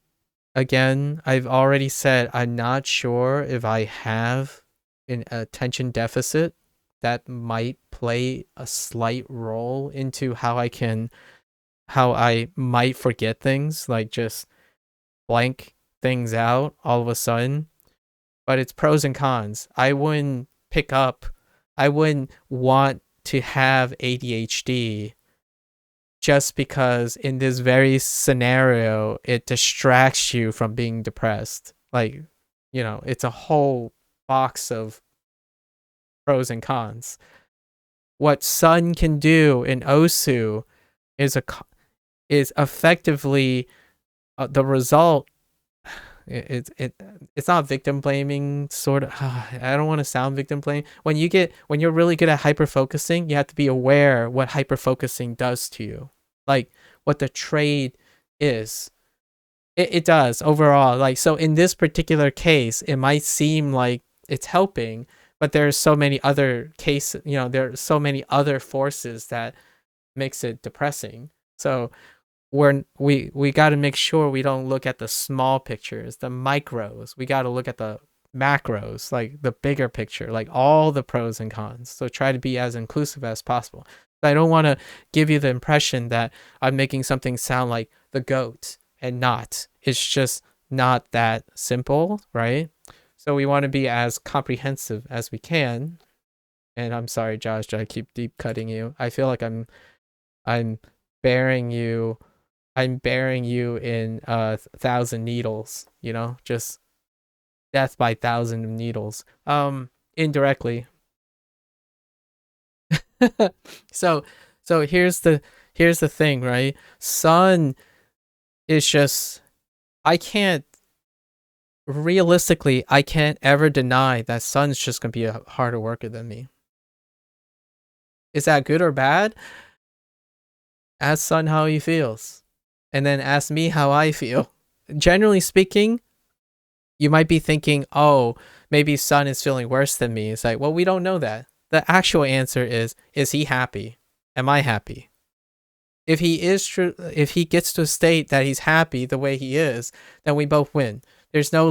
Again, I've already said I'm not sure if I have an attention deficit that might play a slight role into how I might forget things, like just blank things out all of a sudden. But it's pros and cons. I wouldn't want to have ADHD just because in this very scenario it distracts you from being depressed. Like, it's a whole box of pros and cons. What Sun can do in Osu is is effectively the result. It's not victim blaming, sort of. I don't want to sound victim blaming. When you're really good at hyper focusing, you have to be aware what hyper focusing does to you, like what the trade is. It does overall. Like, so in this particular case, it might seem like it's helping, but there's so many other cases. There are so many other forces that makes it depressing. So we got to make sure we don't look at the small pictures, the micros. We got to look at the macros, like the bigger picture, like all the pros and cons. So try to be as inclusive as possible. But I don't want to give you the impression that I'm making something sound like the goat and not. It's just not that simple, right? So we want to be as comprehensive as we can. And I'm sorry, Josh, I keep deep cutting you. I feel like I'm bearing you I'm burying you in a thousand needles, just death by thousand needles. Indirectly. so here's the thing, right? Sun is just, I can't realistically, I can't ever deny that Sun's just gonna be a harder worker than me. Is that good or bad? Ask Sun how he feels, and then ask me how I feel. Generally speaking, you might be thinking, oh, maybe Sun is feeling worse than me. It's like, well, we don't know that. The actual answer is he happy? Am I happy? If he is true, if he gets to a state that he's happy the way he is, then we both win. There's no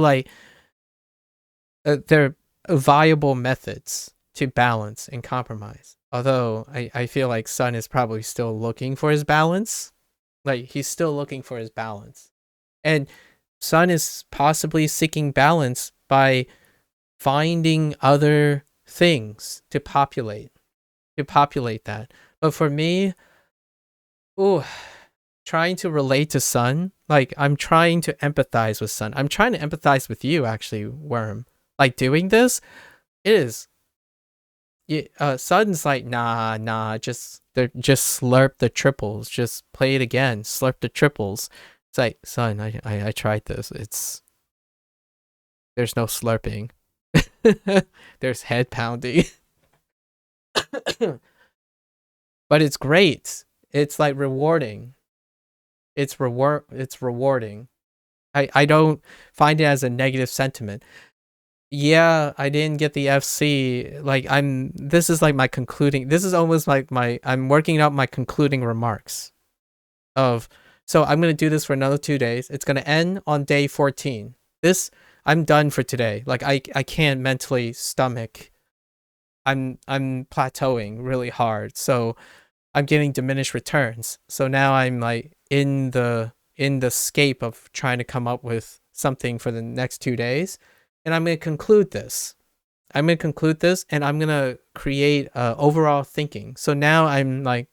there are viable methods to balance and compromise. Although I feel like Sun is probably still looking for his balance. Like, he's still looking for his balance. And Sun is possibly seeking balance by finding other things to populate that. But for me, trying to relate to Sun, like, I'm trying to empathize with Sun. I'm trying to empathize with you, actually, Worm. Like, doing this is, Sun's like, nah, just slurp the triples, just play it again, slurp the triples. It's like, Sun, I tried this. There's no slurping. There's head pounding. But it's great. It's like rewarding. It's rewarding. I don't find it as a negative sentiment. Yeah, I didn't get the FC. Like, this is like my concluding, this is almost like I'm working out my concluding remarks of, so I'm going to do this for another 2 days. It's going to end on day 14. I'm done for today. Like, I can't mentally stomach. I'm plateauing really hard. So I'm getting diminished returns. So now I'm like in the scape of trying to come up with something for the next 2 days. And I'm going to conclude this. And I'm going to create overall thinking. So now I'm like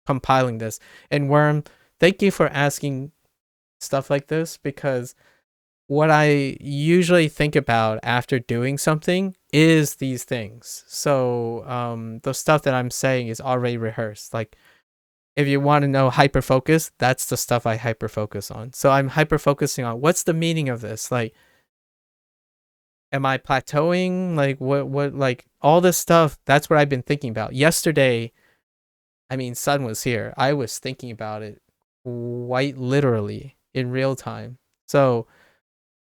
compiling this. And Worm, thank you for asking stuff like this, because what I usually think about after doing something is these things. So the stuff that I'm saying is already rehearsed. Like, if you want to know hyper focus, that's the stuff I hyper focus on. So I'm hyper focusing on, what's the meaning of this? Like, Am I plateauing? Like what like all this stuff, that's what I've been thinking about. Yesterday, I mean, sun was here. I was thinking about it quite literally in real time. So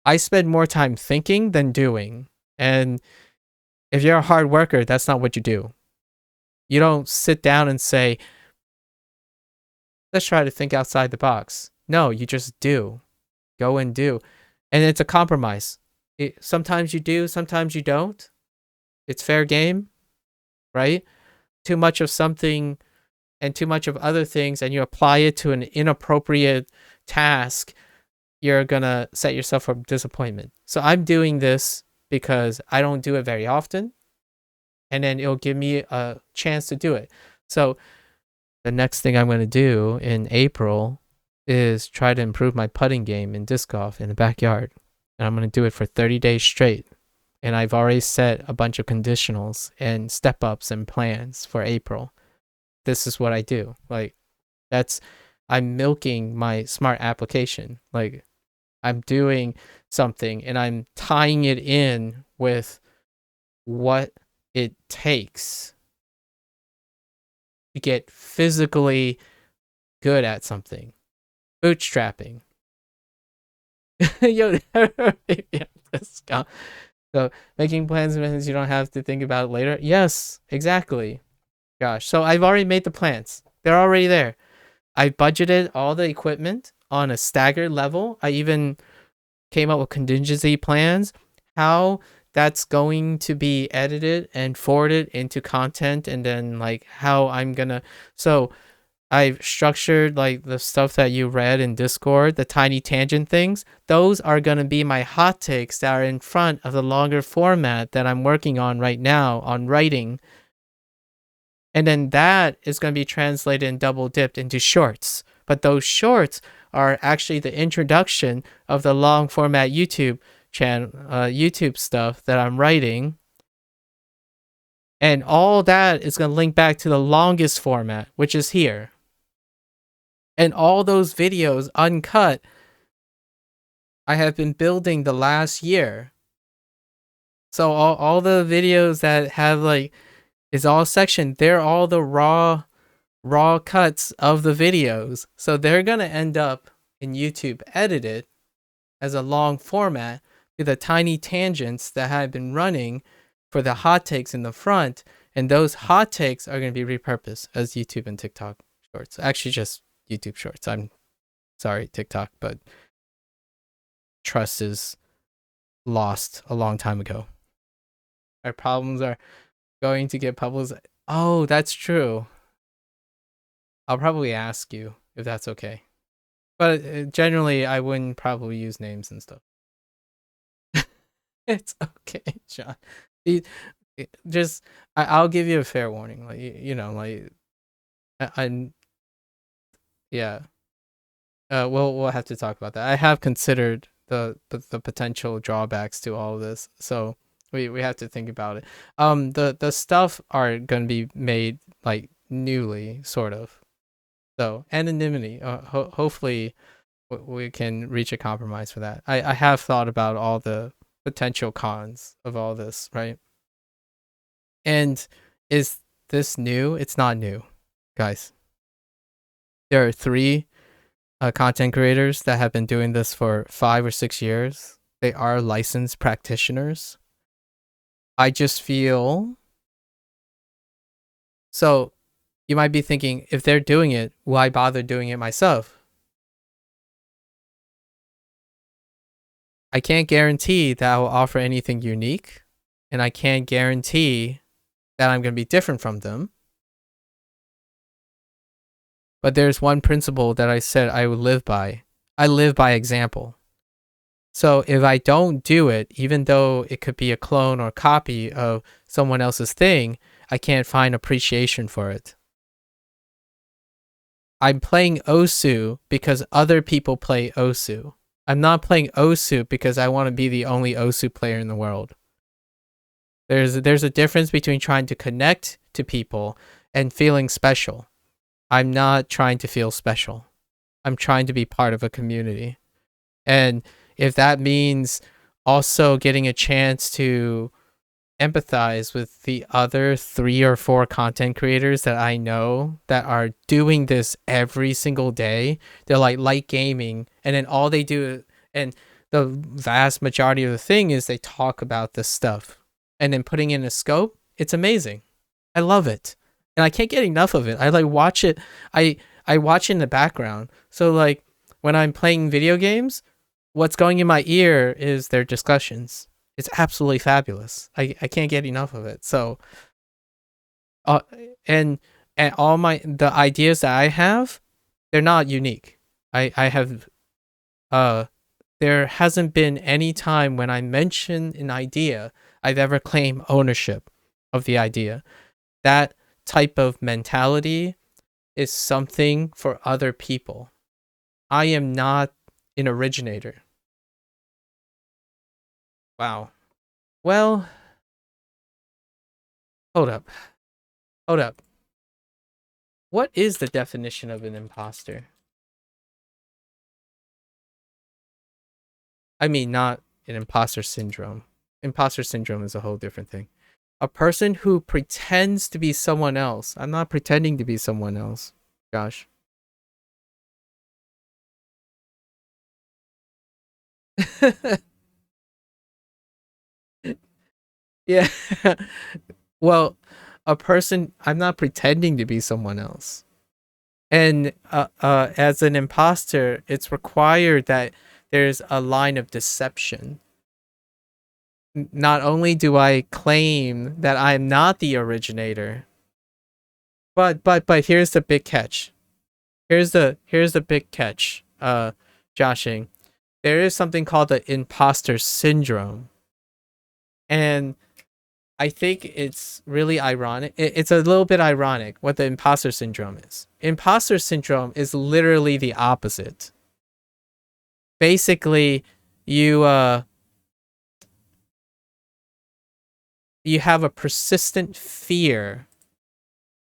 I spend more time thinking than doing. And if you're a hard worker, that's not what you do. You don't sit down and say, let's try to think outside the box. No, you just do. Go and do. And it's a compromise. Sometimes you do, sometimes you don't. It's fair game, right? Too much of something and too much of other things, and you apply it to an inappropriate task, you're gonna set yourself for disappointment. So I'm doing this because I don't do it very often, and then it'll give me a chance to do it. So the next thing I'm going to do in April is try to improve my putting game in disc golf in the backyard. And I'm going to do it for 30 days straight. And I've already set a bunch of conditionals and step ups and plans for April. This is what I do. Like, I'm milking my smart application. Like, I'm doing something and I'm tying it in with what it takes to get physically good at something. Bootstrapping. Yo, let's go. So making plans means you don't have to think about it later. Yes, exactly. Gosh, so I've already made the plans. They're already there. I budgeted all the equipment on a staggered level. I even came up with contingency plans, how that's going to be edited and forwarded into content, and then like how I'm gonna. So I've structured like the stuff that you read in Discord, the tiny tangent things. Those are going to be my hot takes that are in front of the longer format that I'm working on right now on writing. And then that is going to be translated and double dipped into shorts. But those shorts are actually the introduction of the long format YouTube channel, YouTube stuff that I'm writing. And all that is going to link back to the longest format, which is here. And all those videos uncut, I have been building the last year. So all the videos that have like, is all sectioned, they're all the raw cuts of the videos. So they're going to end up in YouTube edited as a long format with the tiny tangents that have been running for the hot takes in the front. And those hot takes are going to be repurposed as YouTube and TikTok shorts. Actually, just YouTube shorts. I'm sorry, TikTok, but trust is lost a long time ago. Our problems are going to get published. Oh, that's true. I'll probably ask you if that's okay. But generally, I wouldn't probably use names and stuff. It's okay, John. I'll give you a fair warning. Like, you know, like, I'm yeah. We'll have to talk about that. I have considered the potential drawbacks to all of this, so we have to think about it. The stuff are gonna be made like newly, sort of. So anonymity. Hopefully, we can reach a compromise for that. I have thought about all the potential cons of all this, right? And is this new? It's not new, guys. There are 3 content creators that have been doing this for 5 or 6 years. They are licensed practitioners. I just feel... So you might be thinking, if they're doing it, why bother doing it myself? I can't guarantee that I will offer anything unique, and I can't guarantee that I'm going to be different from them. But there's one principle that I said I would live by. I live by example. So if I don't do it, even though it could be a clone or copy of someone else's thing, I can't find appreciation for it. I'm playing Osu because other people play Osu. I'm not playing Osu because I want to be the only Osu player in the world. There's a difference between trying to connect to people and feeling special. I'm not trying to feel special. I'm trying to be part of a community. And if that means also getting a chance to empathize with the other 3 or 4 content creators that I know that are doing this every single day. They're like light gaming, and then all they do, and the vast majority of the thing is they talk about this stuff, and then putting in a scope. It's amazing. I love it, and I can't get enough of it. I like watch it. I watch in the background. So like when I'm playing video games, what's going in my ear is their discussions. It's absolutely fabulous. I can't get enough of it. So uh, and and all the ideas that I have, they're not unique. I have there hasn't been any time when I mention an idea I've ever claimed ownership of the idea. That type of mentality is something for other people. I am not an originator. Wow. Well, hold up. Hold up. What is the definition of an imposter? I mean, not an imposter syndrome. Imposter syndrome is a whole different thing. A person who pretends to be someone else. I'm not pretending to be someone else. Gosh. Yeah. Well, a person, I'm not pretending to be someone else. And as an imposter, it's required that there's a line of deception. Not only do I claim that I'm not the originator, but here's the big catch. Here's the big catch, Joshing. There is something called the imposter syndrome. And I think it's really ironic. It's a little bit ironic what the imposter syndrome is. Imposter syndrome is literally the opposite. Basically, you you have a persistent fear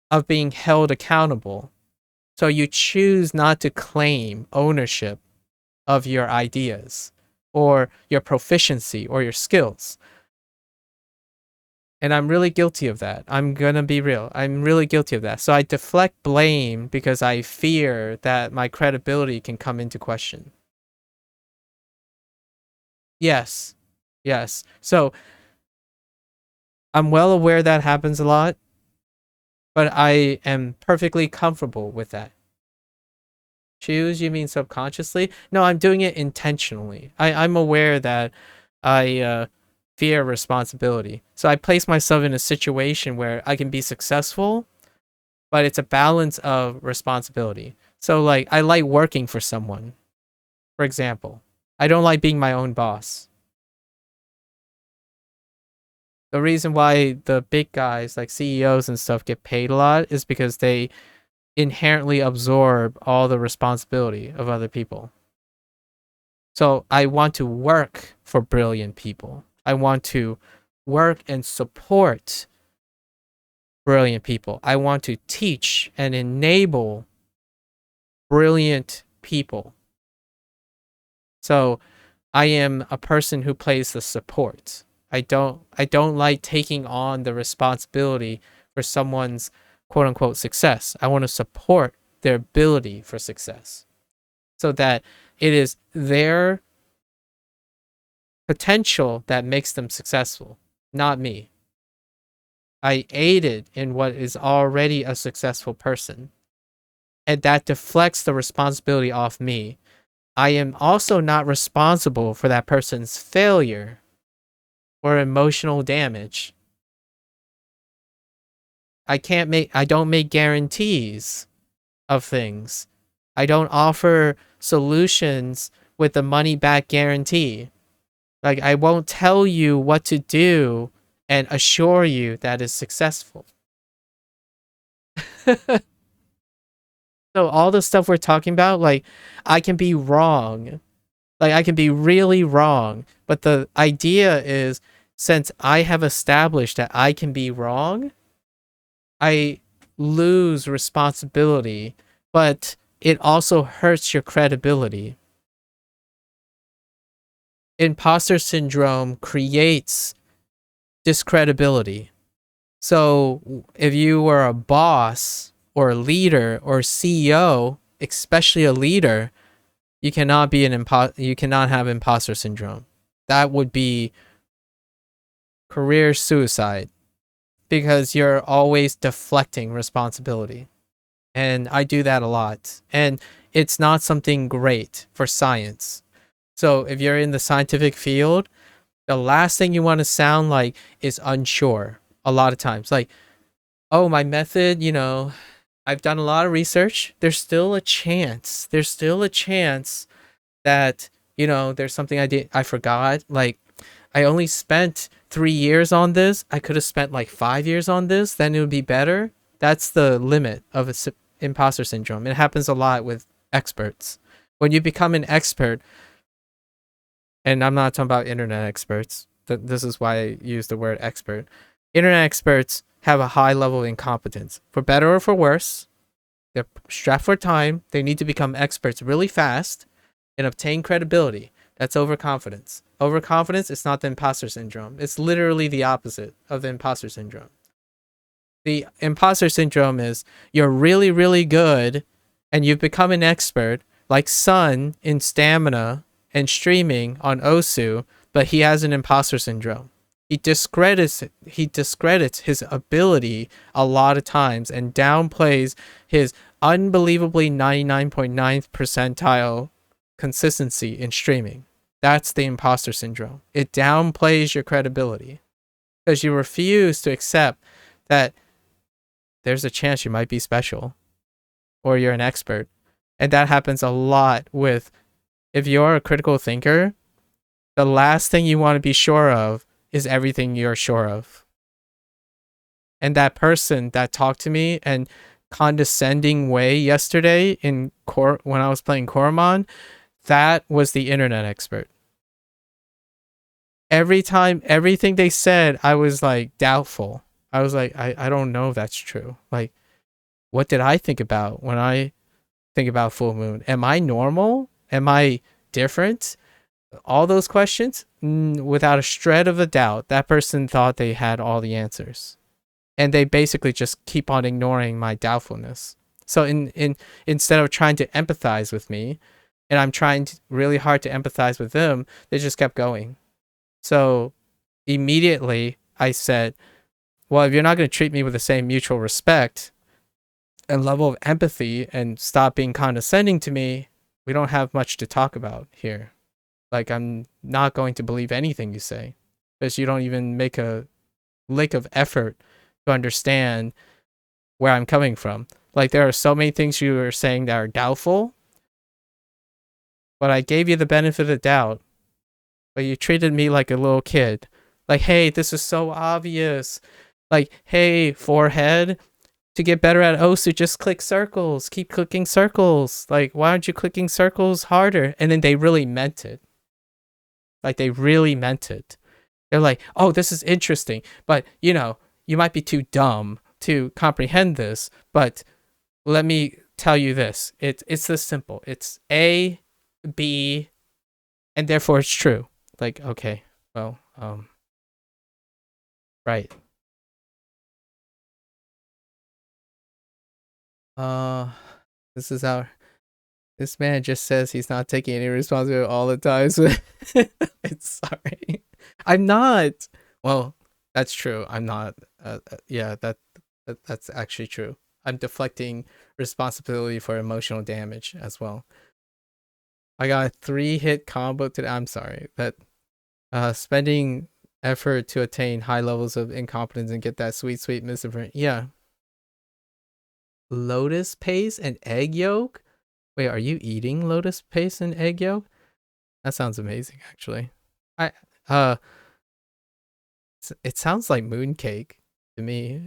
of being held accountable. So you choose not to claim ownership of your ideas or your proficiency or your skills. And I'm really guilty of that. I'm going to be real. I'm really guilty of that. So I deflect blame because I fear that my credibility can come into question. Yes. Yes. So I'm well aware that happens a lot, but I am perfectly comfortable with that. Choose, you mean subconsciously? No, I'm doing it intentionally. I'm aware that I fear responsibility. So I place myself in a situation where I can be successful, but it's a balance of responsibility. So like I like working for someone, for example. I don't like being my own boss. The reason why the big guys like CEOs and stuff get paid a lot is because they inherently absorb all the responsibility of other people. So I want to work for brilliant people. I want to work and support brilliant people. I want to teach and enable brilliant people. So I am a person who plays the support. I don't like taking on the responsibility for someone's quote unquote success. I want to support their ability for success so that it is their potential that makes them successful, not me. I aided in what is already a successful person, and that deflects the responsibility off me. I am also not responsible for that person's failure or emotional damage. I don't make guarantees of things. I don't offer solutions with a money back guarantee. Like I won't tell you what to do and assure you that is successful. So all the stuff we're talking about, like I can be wrong. Like I can be really wrong, but the idea is since I have established that I can be wrong, I lose responsibility, but it also hurts your credibility. imposter syndrome creates discredibility. So if you were a boss or a leader or CEO, especially a leader, you cannot you cannot have imposter syndrome. That would be career suicide because you're always deflecting responsibility. And I do that a lot. And it's not something great for science. So if you're in the scientific field, the last thing you want to sound like is unsure a lot of times. Like, oh, my method, I've done a lot of research. There's still a chance. There's still a chance that, there's something I forgot. Like, I only spent 3 years on this. I could have spent like 5 years on this. Then it would be better. That's the limit of imposter syndrome. It happens a lot with experts. When you become an expert, and I'm not talking about internet experts. This is why I use the word expert. Internet experts have a high level of incompetence. For better or for worse, they're strapped for time. They need to become experts really fast and obtain credibility. That's overconfidence. Overconfidence is not the imposter syndrome. It's literally the opposite of the imposter syndrome. The imposter syndrome is you're really, really good and you've become an expert, like Sun in stamina and streaming on Osu, but he has an imposter syndrome. He discredits his ability a lot of times and downplays his unbelievably 99.9th percentile consistency in streaming. That's the imposter syndrome. It downplays your credibility because you refuse to accept that there's a chance you might be special or you're an expert. And that happens a lot with, if you're a critical thinker, the last thing you want to be sure of is everything you're sure of. And that person that talked to me in condescending way yesterday when I was playing Koromon, that was the internet expert. Every time, everything they said, I was like doubtful. I was like, I don't know if that's true. Like, what did I think about when I think about full moon? Am I normal? Am I different? All those questions, without a shred of a doubt, that person thought they had all the answers. And they basically just keep on ignoring my doubtfulness. So instead of trying to empathize with me, and I'm trying really hard to empathize with them, they just kept going. So immediately I said, well, if you're not going to treat me with the same mutual respect and level of empathy and stop being condescending to me, we don't have much to talk about here. Like, I'm not going to believe anything you say because you don't even make a lick of effort to understand where I'm coming from. Like, there are so many things you are saying that are doubtful, but I gave you the benefit of the doubt, but you treated me like a little kid. Like, hey, this is so obvious. Like, hey, forehead, to get better at Osu, just click circles. Keep clicking circles. Like, why aren't you clicking circles harder? And then they really meant it. Like, they really meant it. They're like, oh, this is interesting, but, you might be too dumb to comprehend this, but let me tell you this. It's this simple. It's A, B, and therefore it's true. Like, okay, well, right. This is this man just says he's not taking any responsibility all the time. So it's sorry. I'm not. Well, that's true. I'm not. Yeah, that's actually true. I'm deflecting responsibility for emotional damage as well. I got a 3-hit combo today. I'm sorry. That spending effort to attain high levels of incompetence and get that sweet misinformation. Yeah. Lotus paste and egg yolk? Wait, are you eating lotus paste and egg yolk? That sounds amazing, actually. It sounds like mooncake to me.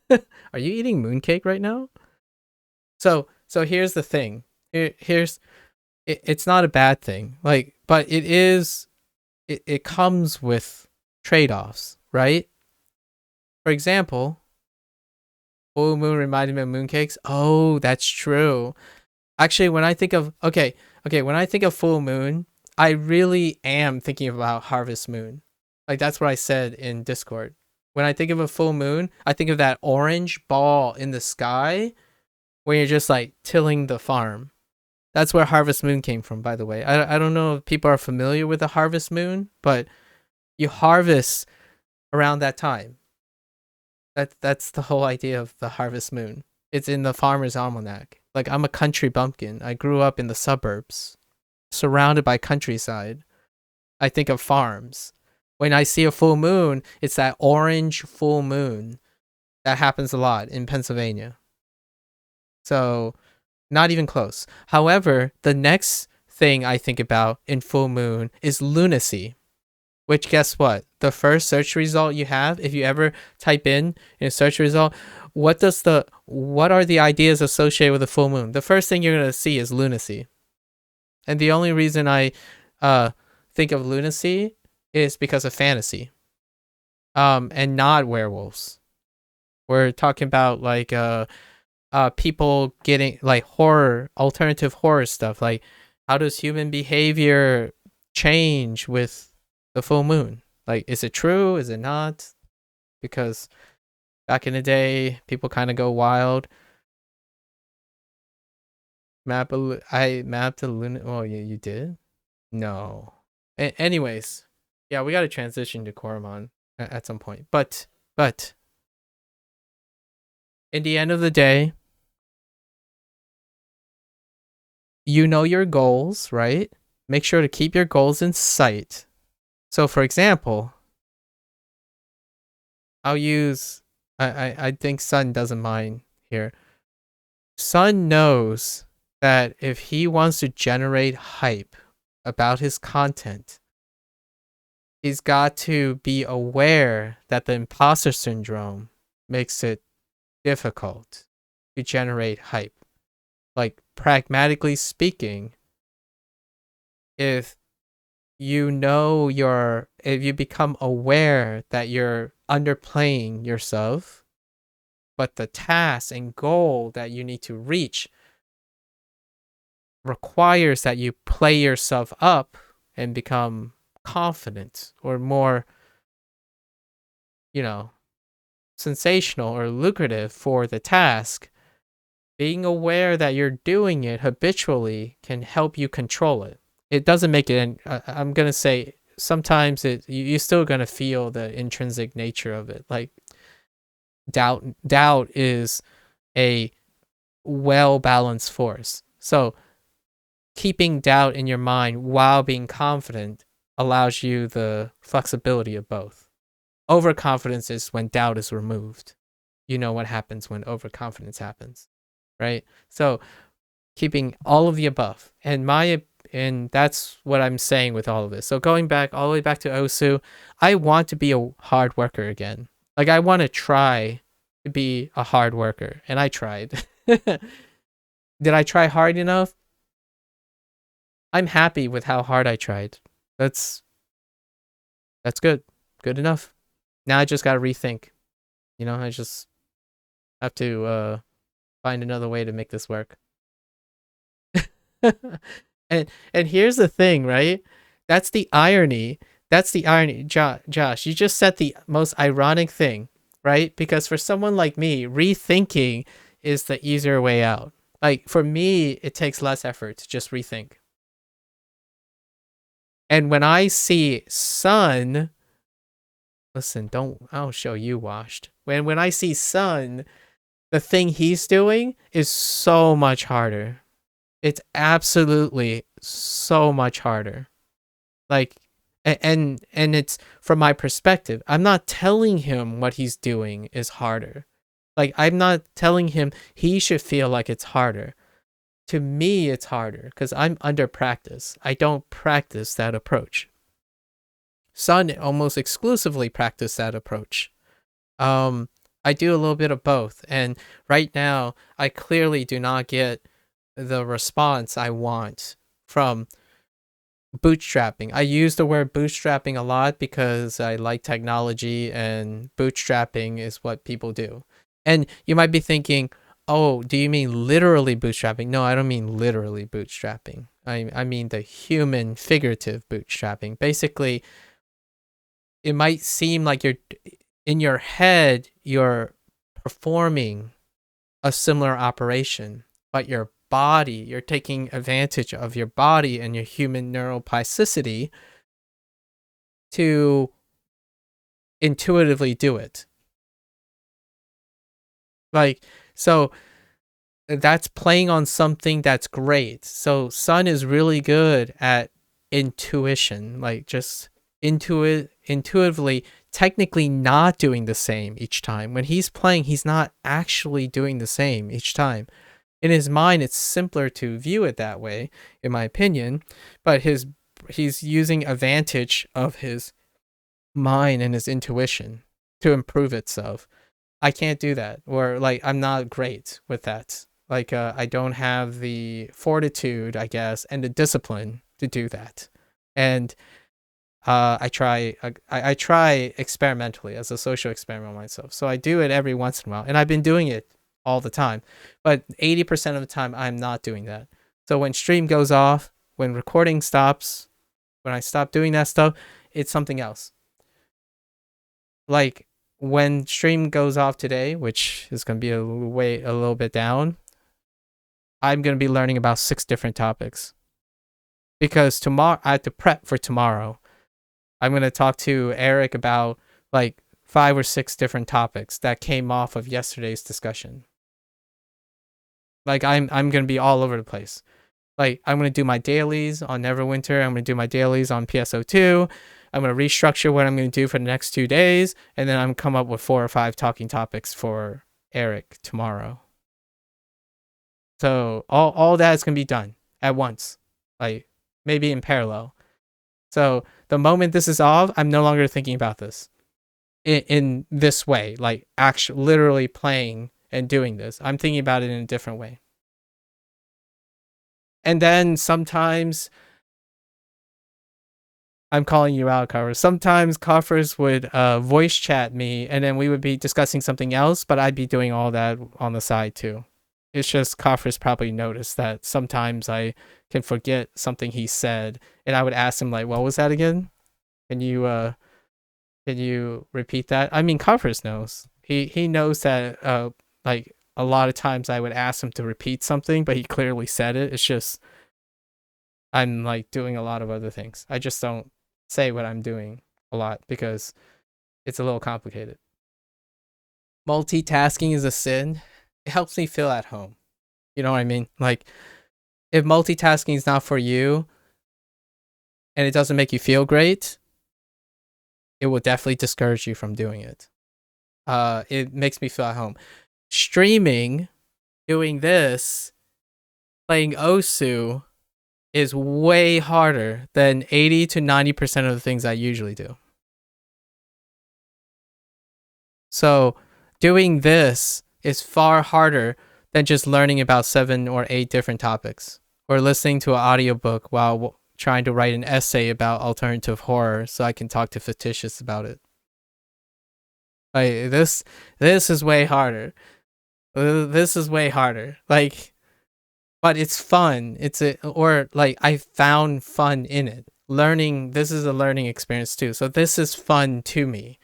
Are you eating mooncake right now? So here's the thing. It's not a bad thing. Like, but it comes with trade-offs, right? For example, full moon reminded me of mooncakes. Oh, that's true. Actually, when I think of when I think of full moon, I really am thinking about harvest moon. Like that's what I said in Discord. When I think of a full moon, I think of that orange ball in the sky where you're just like tilling the farm. That's where harvest moon came from, by the way. I don't know if people are familiar with the harvest moon, but you harvest around that time. That's the whole idea of the harvest moon. It's in the farmer's almanac. Like I'm a country bumpkin. I grew up in the suburbs, surrounded by countryside. I think of farms. When I see a full moon, it's that orange full moon. That happens a lot in Pennsylvania. So, not even close. However, the next thing I think about in full moon is lunacy. Which, guess what? The first search result you have, if you ever type in a search result, what are the ideas associated with a full moon? The first thing you're gonna see is lunacy. And the only reason I think of lunacy is because of fantasy. And not werewolves. We're talking about like people getting like horror, alternative horror stuff. Like how does human behavior change with the full moon? Like, is it true? Is it not? Because back in the day, people kind of go wild. I mapped a lunar. Oh, yeah, you did? No. Anyways, yeah, we got to transition to Koromon at some point. But in the end of the day, you know your goals, right? Make sure to keep your goals in sight. So, for example, I'll use. I think Sun doesn't mind here. Sun knows that if he wants to generate hype about his content, he's got to be aware that the imposter syndrome makes it difficult to generate hype. Like, pragmatically speaking, if you become aware that you're underplaying yourself, but the task and goal that you need to reach requires that you play yourself up and become confident or more, sensational or lucrative for the task, being aware that you're doing it habitually can help you control it. It doesn't make it, I'm going to say, sometimes you're still going to feel the intrinsic nature of it. Like doubt is a well-balanced force. So keeping doubt in your mind while being confident allows you the flexibility of both. Overconfidence is when doubt is removed. You know what happens when overconfidence happens, right? So keeping all of the above. And that's what I'm saying with all of this. So going back all the way back to Osu, I want to be a hard worker again. Like I want to try to be a hard worker, and I tried. Did I try hard enough? I'm happy with how hard I tried. That's good. Good enough. Now I just got to rethink. I just have to find another way to make this work. and here's the thing, right? That's the irony. Josh, you just said the most ironic thing, right? Because for someone like me, rethinking is the easier way out. Like for me, it takes less effort to just rethink. And when I see Sun, listen, I'll show you washed. When I see Sun, the thing he's doing is so much harder. It's absolutely so much harder. Like, and it's from my perspective. I'm not telling him what he's doing is harder. Like, I'm not telling him he should feel like it's harder. To me, it's harder because I'm under practice. I don't practice that approach. Sun almost exclusively practice that approach. I do a little bit of both. And right now, I clearly do not get the response I want from bootstrapping. I use the word bootstrapping a lot because I like technology and bootstrapping is what people do. And you might be thinking, Oh, do you mean literally bootstrapping? No, I don't mean literally bootstrapping. I mean the human figurative bootstrapping. Basically, it might seem like you're in your head, you're performing a similar operation, but your body, you're taking advantage of your body and your human neuroplasticity to intuitively do it. Like, so that's playing on something that's great. So Sun is really good at intuition, like just intuitively, technically not doing the same each time. When he's playing, he's not actually doing the same each time. In his mind, it's simpler to view it that way, in my opinion, but he's using advantage of his mind and his intuition to improve itself. I can't do that, or like I'm not great with that. Like I don't have the fortitude, I guess, and the discipline to do that. And I try experimentally as a social experiment myself. So I do it every once in a while, and I've been doing it all the time. But 80% of the time, I'm not doing that. So when stream goes off, when recording stops, when I stop doing that stuff, it's something else. Like when stream goes off today, which is going to be a little bit down, I'm going to be learning about 6 different topics. Because tomorrow, I have to prep for tomorrow. I'm going to talk to Eric about like 5 or 6 different topics that came off of yesterday's discussion. Like I'm going to be all over the place. Like I'm going to do my dailies on Neverwinter. I'm going to do my dailies on PSO2. I'm going to restructure what I'm going to do for the next 2 days. And then I'm going to come up with 4 or 5 talking topics for Eric tomorrow. So all that is going to be done at once. Like maybe in parallel. So the moment this is off, I'm no longer thinking about this in this way, like actually literally playing and doing this. I'm thinking about it in a different way. And then sometimes I'm calling you out, Carver. Sometimes Coffers would voice chat me, and then we would be discussing something else, but I'd be doing all that on the side too. It's just Coffers probably noticed that sometimes I can forget something he said, and I would ask him like, "What was that again? Can you repeat that?" I mean, Coffers knows. He knows that like a lot of times I would ask him to repeat something, but he clearly said it. It's just I'm like doing a lot of other things. I just don't say what I'm doing a lot because it's a little complicated. Multitasking is a sin. It helps me feel at home. You know what I mean? Like if multitasking is not for you and it doesn't make you feel great, it will definitely discourage you from doing it. It makes me feel at home. Streaming, doing this, playing Osu is way harder than 80 to 90% of the things I usually do. So doing this is far harder than just learning about 7 or 8 different topics or listening to an audiobook while trying to write an essay about alternative horror so I can talk to Fictitious about it. Like this is way harder. This is way harder. Like, but it's fun. I found fun in it. Learning, this is a learning experience too. So this is fun to me.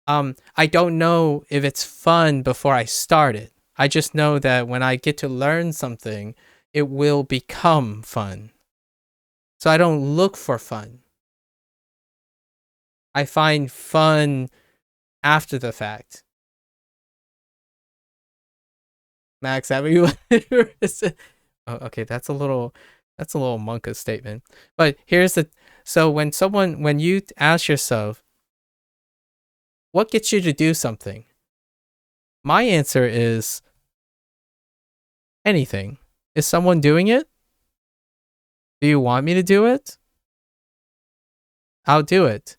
I don't know if it's fun before I start it. I just know that when I get to learn something, it will become fun. So I don't look for fun. I find fun after the fact. Max, that what you Oh, okay, that's a little Monka statement. But here's the so when you ask yourself, what gets you to do something? My answer is anything. Is someone doing it? Do you want me to do it? I'll do it.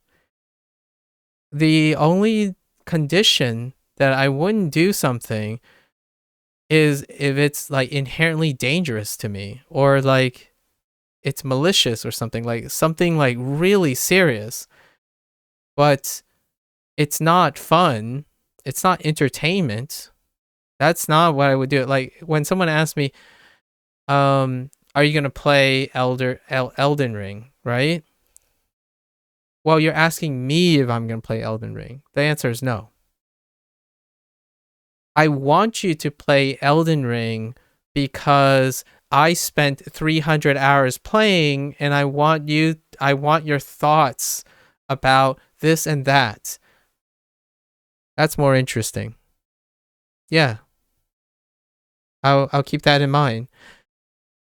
The only condition that I wouldn't do something is if it's like inherently dangerous to me or like it's malicious or something like really serious. But it's not fun. It's not entertainment. That's not what I would do. Like when someone asks me, are you gonna play Elden Ring, right? Well, you're asking me if I'm gonna play Elden Ring. The answer is no. I want you to play Elden Ring because I spent 300 hours playing and I want your thoughts about this and that. That's more interesting. Yeah, I'll keep that in mind.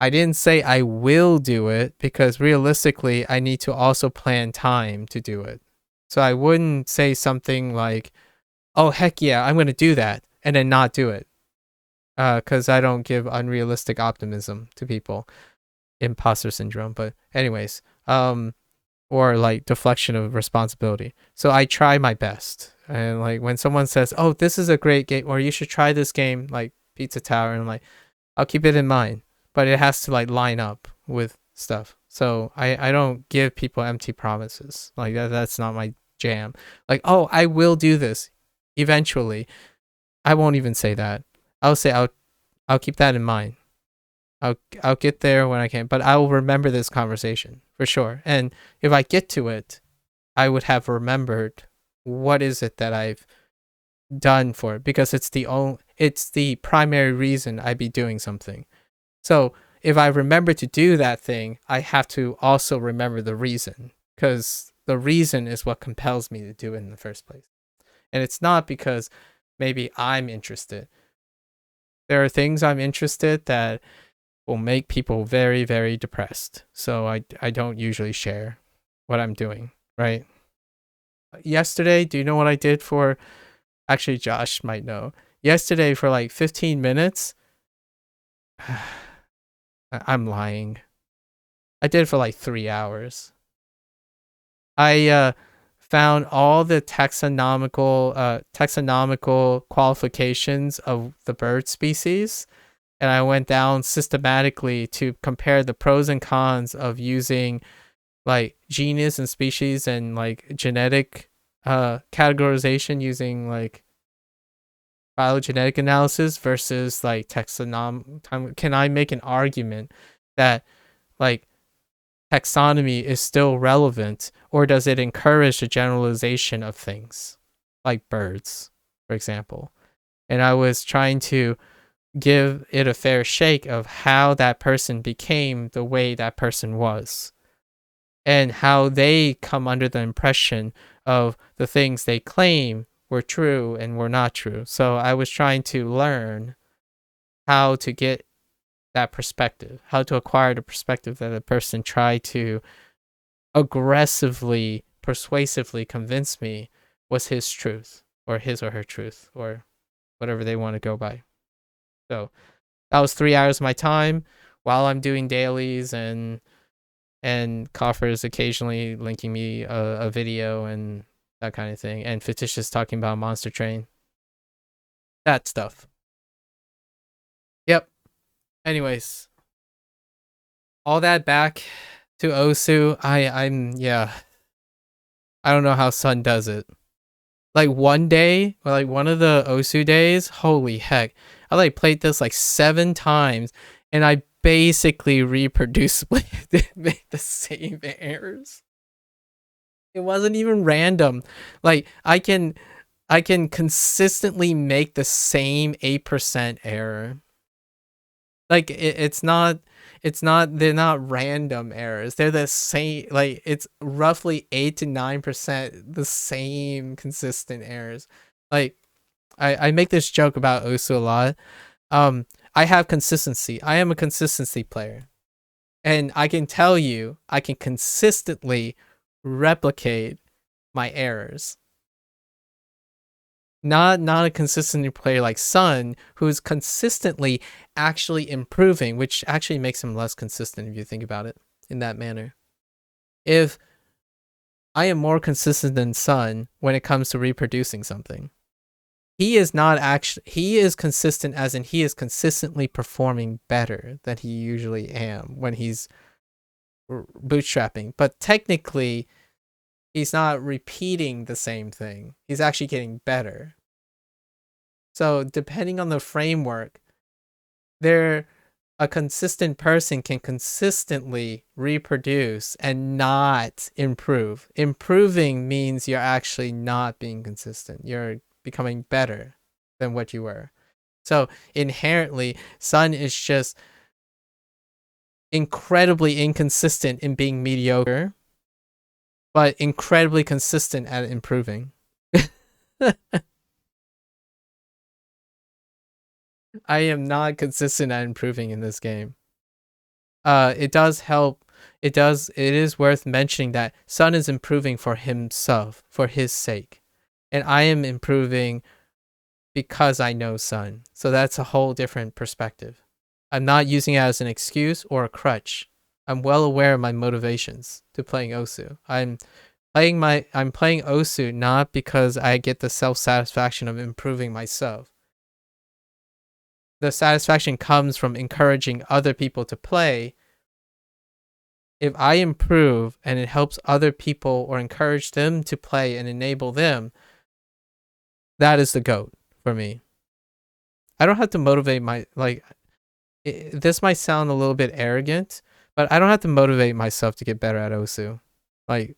I didn't say I will do it because realistically I need to also plan time to do it. So I wouldn't say something like, "Oh heck yeah, I'm going to do that," and then not do it. Cuz I don't give unrealistic optimism to people. Imposter syndrome, but anyways, or like deflection of responsibility. So I try my best. And like when someone says, "Oh, this is a great game," or "You should try this game," like Pizza Tower, and I'm like, I'll keep it in mind, but it has to like line up with stuff. So I don't give people empty promises. Like that's not my jam. Like, "Oh, I will do this eventually." I won't even say that. I'll say I'll keep that in mind. I'll get there when I can, but I will remember this conversation for sure. And if I get to it, I would have remembered what is it that I've done for it, because it's the primary reason I'd be doing something. So if I remember to do that thing, I have to also remember the reason, because the reason is what compels me to do it in the first place. And it's not because maybe I'm interested. There are things I'm interested that will make people very, very depressed. So I don't usually share what I'm doing, right? Yesterday, do you know what I did for, actually Josh might know. Yesterday for like 15 minutes, I'm lying. I did it for like 3 hours. I found all the taxonomical qualifications of the bird species, and I went down systematically to compare the pros and cons of using like genus and species and like genetic categorization using like phylogenetic analysis versus like taxonomy. Can I make an argument that like taxonomy is still relevant, or does it encourage the generalization of things like birds, for example? And I was trying to give it a fair shake of how that person became the way that person was, and how they come under the impression of the things they claim were true and were not true. So I was trying to learn how to get that perspective, how to acquire the perspective that a person tried to aggressively, persuasively convince me was his truth, or his or her truth, or whatever they want to go by. So that was 3 hours of my time while I'm doing dailies, and Coffer's occasionally linking me a video and that kind of thing, and Fictitious talking about Monster Train. That stuff. Yep. Anyways, all that back to Osu. I'm yeah. I don't know how Sun does it. Like one day, or like one of the Osu days, holy heck. I like played this like 7 times, and I basically reproducibly did make the same errors. It wasn't even random. Like I can consistently make the same 8% error. Like they're not random errors. They're the same, like it's roughly 8 to 9% the same consistent errors. Like I make this joke about Osu a lot. I have consistency. I am a consistency player. And I can tell you I can consistently replicate my errors. Not a consistent player like Sun, who's consistently actually improving, which actually makes him less consistent if you think about it in that manner. If I am more consistent than Sun when it comes to reproducing something, he is not actually, he is consistent as in he is consistently performing better than he usually am when he's bootstrapping. But technically, he's not repeating the same thing. He's actually getting better. So depending on the framework, they're a consistent person can consistently reproduce and not improve. Improving means you're actually not being consistent. You're becoming better than what you were. So inherently, Sun is just incredibly inconsistent in being mediocre, but incredibly consistent at improving. I am not consistent at improving in this game. It does help. It is worth mentioning that Sun is improving for himself, for his sake. And I am improving because I know Sun. So that's a whole different perspective. I'm not using it as an excuse or a crutch. I'm well aware of my motivations to playing Osu. I'm playing Osu not because I get the self-satisfaction of improving myself. The satisfaction comes from encouraging other people to play. If I improve and it helps other people or encourage them to play and enable them, that is the GOAT for me. I don't have to motivate this might sound a little bit arrogant, but I don't have to motivate myself to get better at Osu. Like,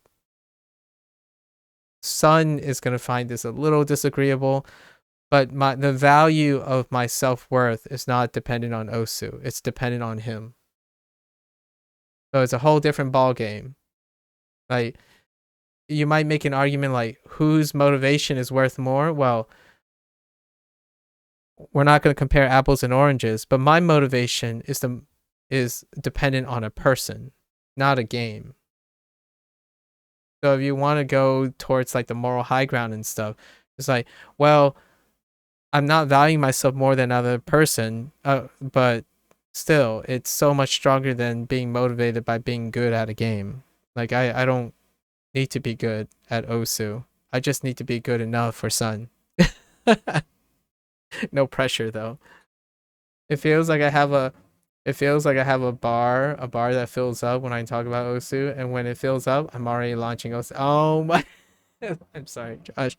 Sun is going to find this a little disagreeable, but the value of my self-worth is not dependent on Osu. It's dependent on him. So it's a whole different ball game. Like, you might make an argument like whose motivation is worth more. Well, we're not going to compare apples and oranges, but my motivation is dependent on a person, not a game. So if you want to go towards like the moral high ground and stuff, it's like, well, I'm not valuing myself more than another person, but still, it's so much stronger than being motivated by being good at a game. Like, I don't need to be good at Osu. I just need to be good enough for Sun. No pressure though. It feels like I have a bar that fills up when I talk about Osu, and when it fills up, I'm already launching Osu. Oh my I'm sorry, Josh.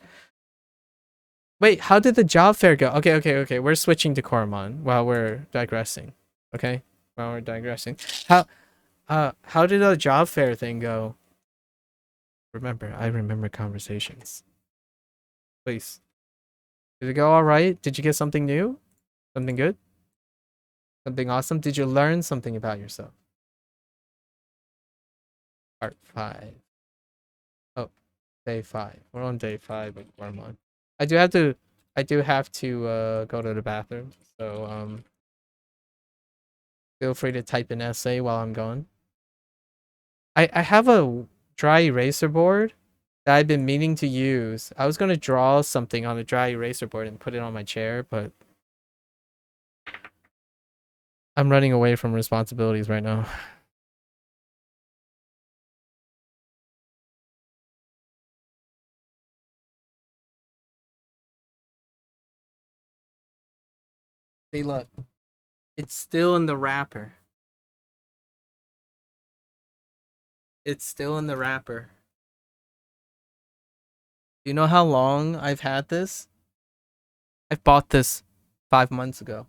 Wait, how did the job fair go? Okay. We're switching to Koromon while we're digressing. Okay? While we're digressing. How did the job fair thing go? I remember conversations. Please. Did it go alright? Did you get something new? Something good? Something awesome? Did you learn something about yourself? Part 5. Oh, day 5. We're on day 5 of Koromon. I do have to go to the bathroom, so feel free to type an essay while I'm gone. I have a dry eraser board that I've been meaning to use. I was gonna draw something on a dry eraser board and put it on my chair, but I'm running away from responsibilities right now. Hey, look, it's still in the wrapper. It's still in the wrapper. Do you know how long I've had this? I bought this 5 months ago.